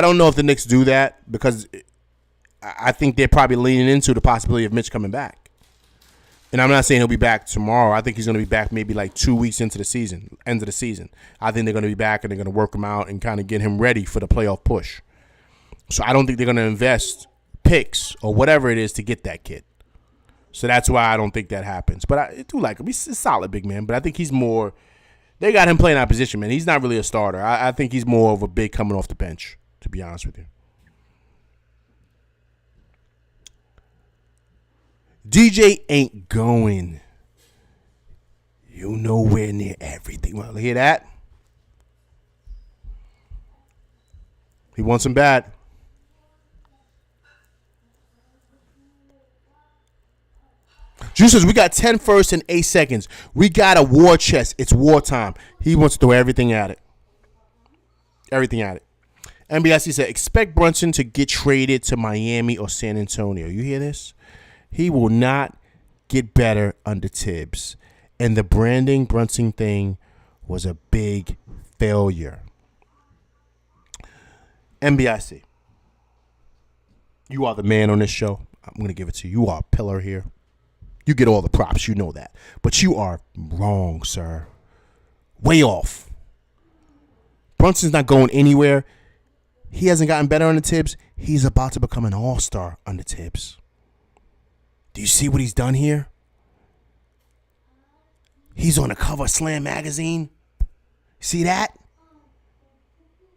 don't know if the Knicks do that because I think they're probably leaning into the possibility of Mitch coming back. And I'm not saying he'll be back tomorrow. I think he's going to be back maybe like 2 weeks into the season, end of the season. I think they're going to be back and they're going to work him out and kind of get him ready for the playoff push. So I don't think they're going to invest picks or whatever it is to get that kid. So that's why I don't think that happens. But I do like him. He's a solid big man. But I think he's more – they got him playing that position, man. He's not really a starter. I think he's more of a big coming off the bench, to be honest with you. DJ ain't going. You nowhere near everything. Well, hear that? He wants him bad. Juice says, we got 10 firsts and 8 seconds. We got a war chest. It's wartime. He wants to throw everything at it. Everything at it. NBIC said, expect Brunson to get traded to Miami or San Antonio. You hear this? He will not get better under Tibbs. And the Brandon Brunson thing was a big failure. NBIC, you are the man on this show. I'm going to give it to you. You are a pillar here. You get all the props. You know that. But you are wrong, sir. Way off. Brunson's not going anywhere. He hasn't gotten better under Tibbs. He's about to become an all-star under Tibbs. Do you see what he's done here? He's on the cover of Slam magazine. See that?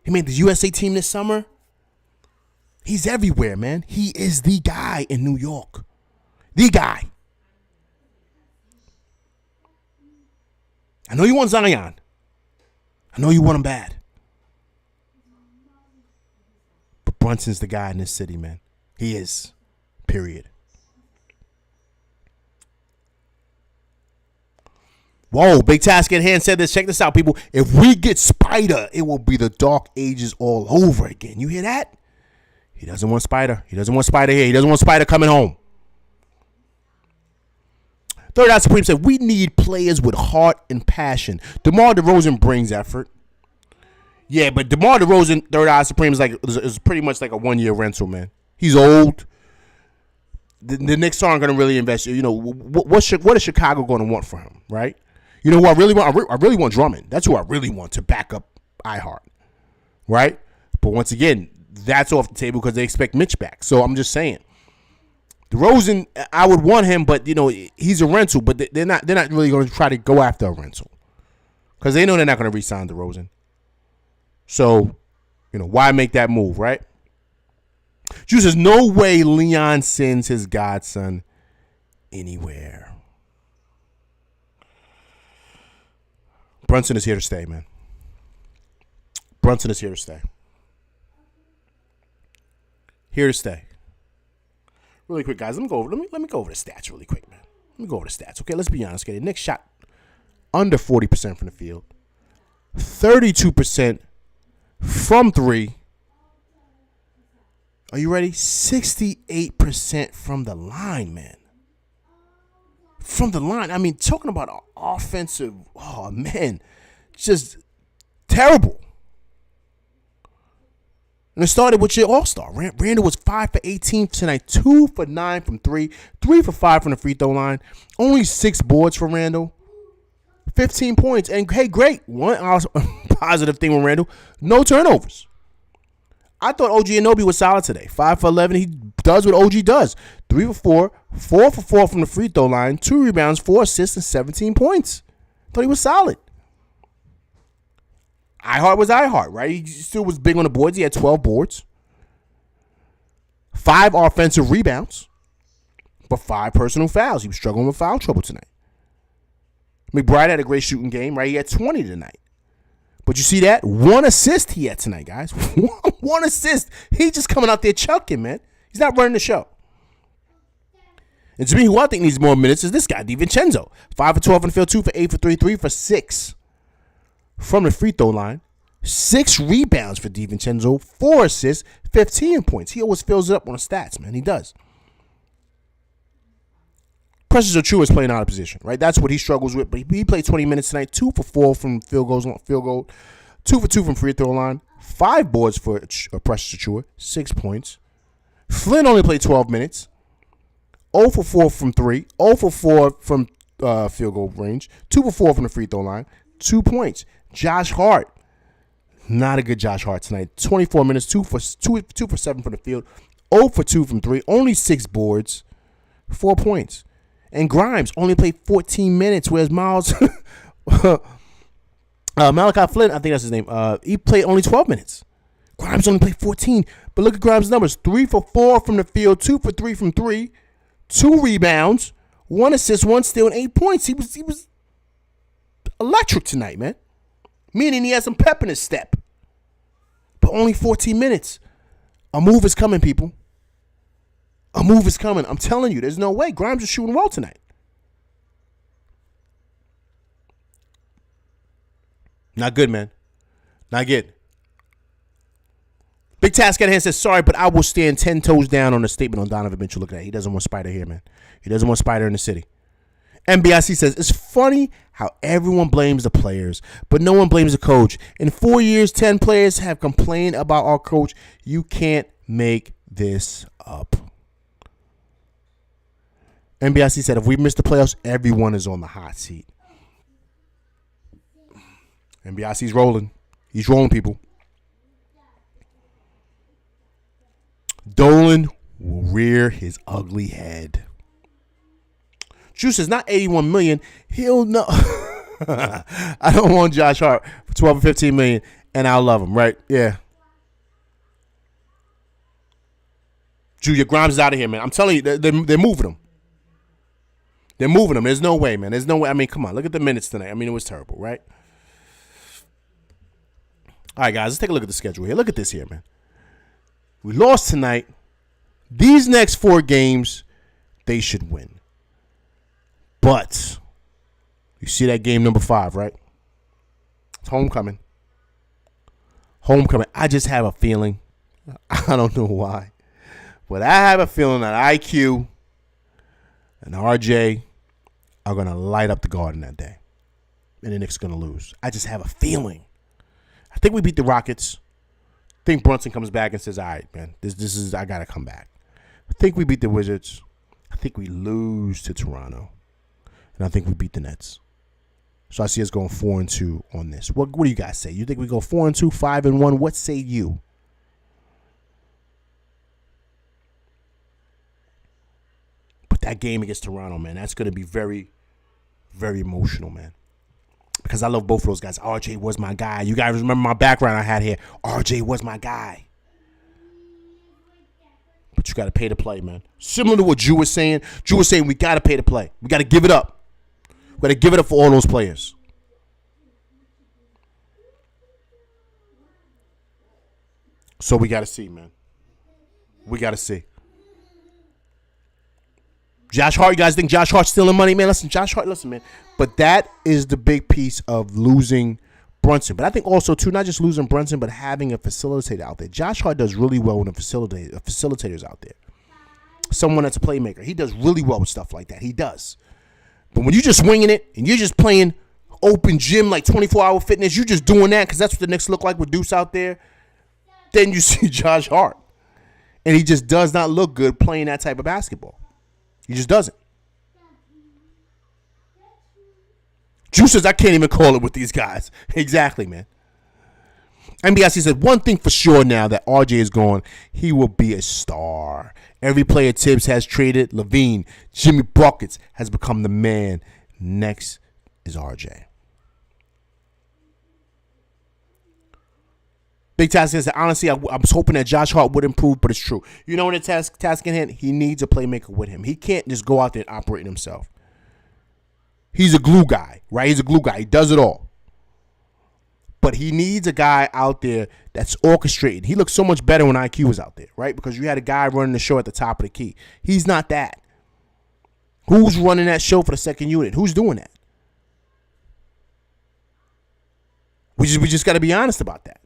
He made the USA team this summer. He's everywhere, man. He is the guy in New York. The guy. I know you want Zion. I know you want him bad. But Brunson's the guy in this city, man. He is. Period. Whoa, big task at hand said this. Check this out, people. If we get Spider, it will be the Dark Ages all over again. You hear that? He doesn't want Spider. He doesn't want Spider here. He doesn't want Spider coming home. Third Eye Supreme said, we need players with heart and passion. DeMar DeRozan brings effort. Yeah, but DeMar DeRozan, Third Eye Supreme, is pretty much like a one-year rental, man. He's old. The Knicks aren't going to really invest. You know, what is Chicago going to want for him, right? You know who I really want? I really want Drummond. That's who I really want to back up iHeart, right? But once again, that's off the table because they expect Mitch back. So I'm just saying, DeRozan, I would want him, but you know he's a rental. But they're not really going to try to go after a rental because they know they're not going to re-sign DeRozan. So, you know, why make that move, right? Juice says, no way Leon sends his godson anywhere. Brunson is here to stay, man. Brunson is here to stay. Here to stay. Really quick, guys. Let me go over the stats really quick, man. Let me go over the stats. Okay, let's be honest. Okay, the Knicks shot under 40% from the field, 32% from three. Are you ready? 68% from the line, man. From the line. I mean, talking about offensive, oh, man, just terrible. And it started with your all-star. Randall was 5 for 18 tonight, 2 for 9 from 3, 3 for 5 from the free throw line. Only 6 boards for Randall. 15 points. And, hey, great. One positive thing with Randall, no turnovers. I thought OG Anunoby was solid today. 5 for 11. He does what OG does. 3 for 4. 4 for 4 from the free throw line. 2 rebounds, 4 assists, and 17 points. Thought he was solid. iHeart was iHeart, right? He still was big on the boards. He had 12 boards. 5 offensive rebounds. But 5 personal fouls. He was struggling with foul trouble tonight. McBride had a great shooting game, right? He had 20 tonight. But you see that? 1 assist he had tonight, guys. 1 assist. He's just coming out there chucking, man. He's not running the show. And to me, who I think needs more minutes is this guy, DiVincenzo. 5 for 12 on the field, 2 for 8 for 3, 3 for 6 from the free throw line. 6 rebounds for DiVincenzo, 4 assists, 15 points. He always fills it up on the stats, man. He does. Precious Achiuwa is playing out of position, right? That's what he struggles with. But he played 20 minutes tonight, 2 for 4 from field goal, 2 for 2 from free throw line, 5 boards for Precious Achiuwa, 6 points. Flynn only played 12 minutes, 0 for 4 from 3, 0 for 4 from field goal range, 2 for 4 from the free throw line, 2 points. Josh Hart, not a good Josh Hart tonight. 24 minutes, 2 for 7 from the field, 0 for 2 from 3, only 6 boards, 4 points. And Grimes only played 14 minutes, whereas Malachi Flynn, I think that's his name, he played only 12 minutes. Grimes only played 14. But look at Grimes' numbers. 3 for 4 from the field, 2 for 3 from 3, 2 rebounds, 1 assist, 1 steal, and 8 points. He was electric tonight, man. Meaning he had some pep in his step. But only 14 minutes. A move is coming, people. A move is coming. I'm telling you, there's no way. Grimes is shooting well tonight. Not good, man. Not good. Big Task at hand says, sorry, but I will stand 10 toes down on the statement on Donovan Mitchell. Look at that. He doesn't want Spider here, man. He doesn't want Spider in the city. MBIC says, it's funny how everyone blames the players, but no one blames the coach. In 4 years, 10 players have complained about our coach. You can't make this up. MBIC said, if we miss the playoffs, everyone is on the hot seat. MBIC's rolling. He's rolling, people. Dolan will rear his ugly head. Juice says, not 81 million. He'll know. I don't want Josh Hart for 12 or 15 million, and I'll love him, right? Yeah. Julia Grimes is out of here, man. I'm telling you, they're moving him. They're moving him. There's no way, man. There's no way. I mean, come on. Look at the minutes tonight. I mean, it was terrible, right? All right, guys. Let's take a look at the schedule here. Look at this here, man. We lost tonight. These next 4 games, they should win. But you see that game number 5, right? It's homecoming. Homecoming. I just have a feeling. I don't know why. But I have a feeling that IQ and RJ are going to light up the Garden that day. And the Knicks are going to lose. I just have a feeling. I think we beat the Rockets. I think Brunson comes back and says, all right, man, this is, I got to come back. I think we beat the Wizards. I think we lose to Toronto. And I think we beat the Nets. So I see us going 4-2 on this. What do you guys say? You think we go 4-2, 5-1? What say you? But that game against Toronto, man, that's going to be very, very emotional, man. Because I love both of those guys. RJ was my guy. You guys remember my background I had here. RJ was my guy. But you got to pay to play, man. Similar to what Drew was saying. Drew was saying we got to pay to play. We got to give it up. We got to give it up for all those players. So we got to see, man. We got to see. Josh Hart, you guys think Josh Hart's stealing money? Man, listen, Josh Hart, listen, man. But that is the big piece of losing Brunson. But I think also, too, not just losing Brunson, but having a facilitator out there. Josh Hart does really well with a facilitator's out there. Someone that's a playmaker. He does really well with stuff like that. He does. But when you're just winging it and you're just playing open gym like 24-hour fitness, you're just doing that because that's what the Knicks look like with Deuce out there, then you see Josh Hart. And he just does not look good playing that type of basketball. He just doesn't. Juice says, I can't even call it with these guys. Exactly, man. NBIC said, one thing for sure now that RJ is gone, he will be a star. Every player Tibbs has traded, Levine, Jimmy Buckets, has become the man. Next is RJ. Big Task says, honestly, I was hoping that Josh Hart would improve, but it's true. You know what the task in hand? He needs a playmaker with him. He can't just go out there and operate himself. He's a glue guy, right? He's a glue guy. He does it all. But he needs a guy out there that's orchestrated. He looked so much better when IQ was out there, right? Because you had a guy running the show at the top of the key. He's not that. Who's running that show for the second unit? Who's doing that? We just got to be honest about that.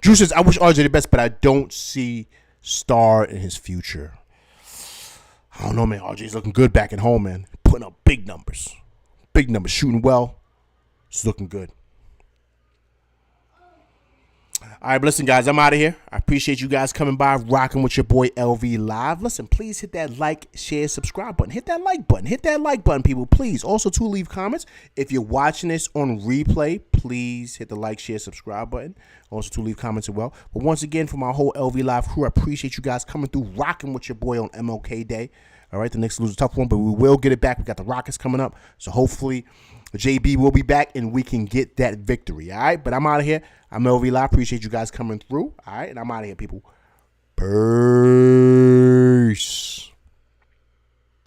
Drew says, I wish RJ the best, but I don't see star in his future. I don't know, man. RJ's looking good back at home, man. Putting up big numbers. Big numbers. Shooting well. It's looking good. All right, but listen, guys, I'm out of here. I appreciate you guys coming by, rocking with your boy LV Live. Listen, please hit that like, share, subscribe button. Hit that like button. Hit that like button, people, please. Also, to leave comments. If you're watching this on replay, please hit the like, share, subscribe button. Also, to leave comments as well. But once again, for my whole LV Live crew, I appreciate you guys coming through, rocking with your boy on MLK Day. All right, the Knicks lose a tough one, but we will get it back. We got the Rockets coming up, so hopefully JB will be back and we can get that victory. All right, but I'm out of here. I'm LV Live. Appreciate you guys coming through. All right, and I'm out of here, people.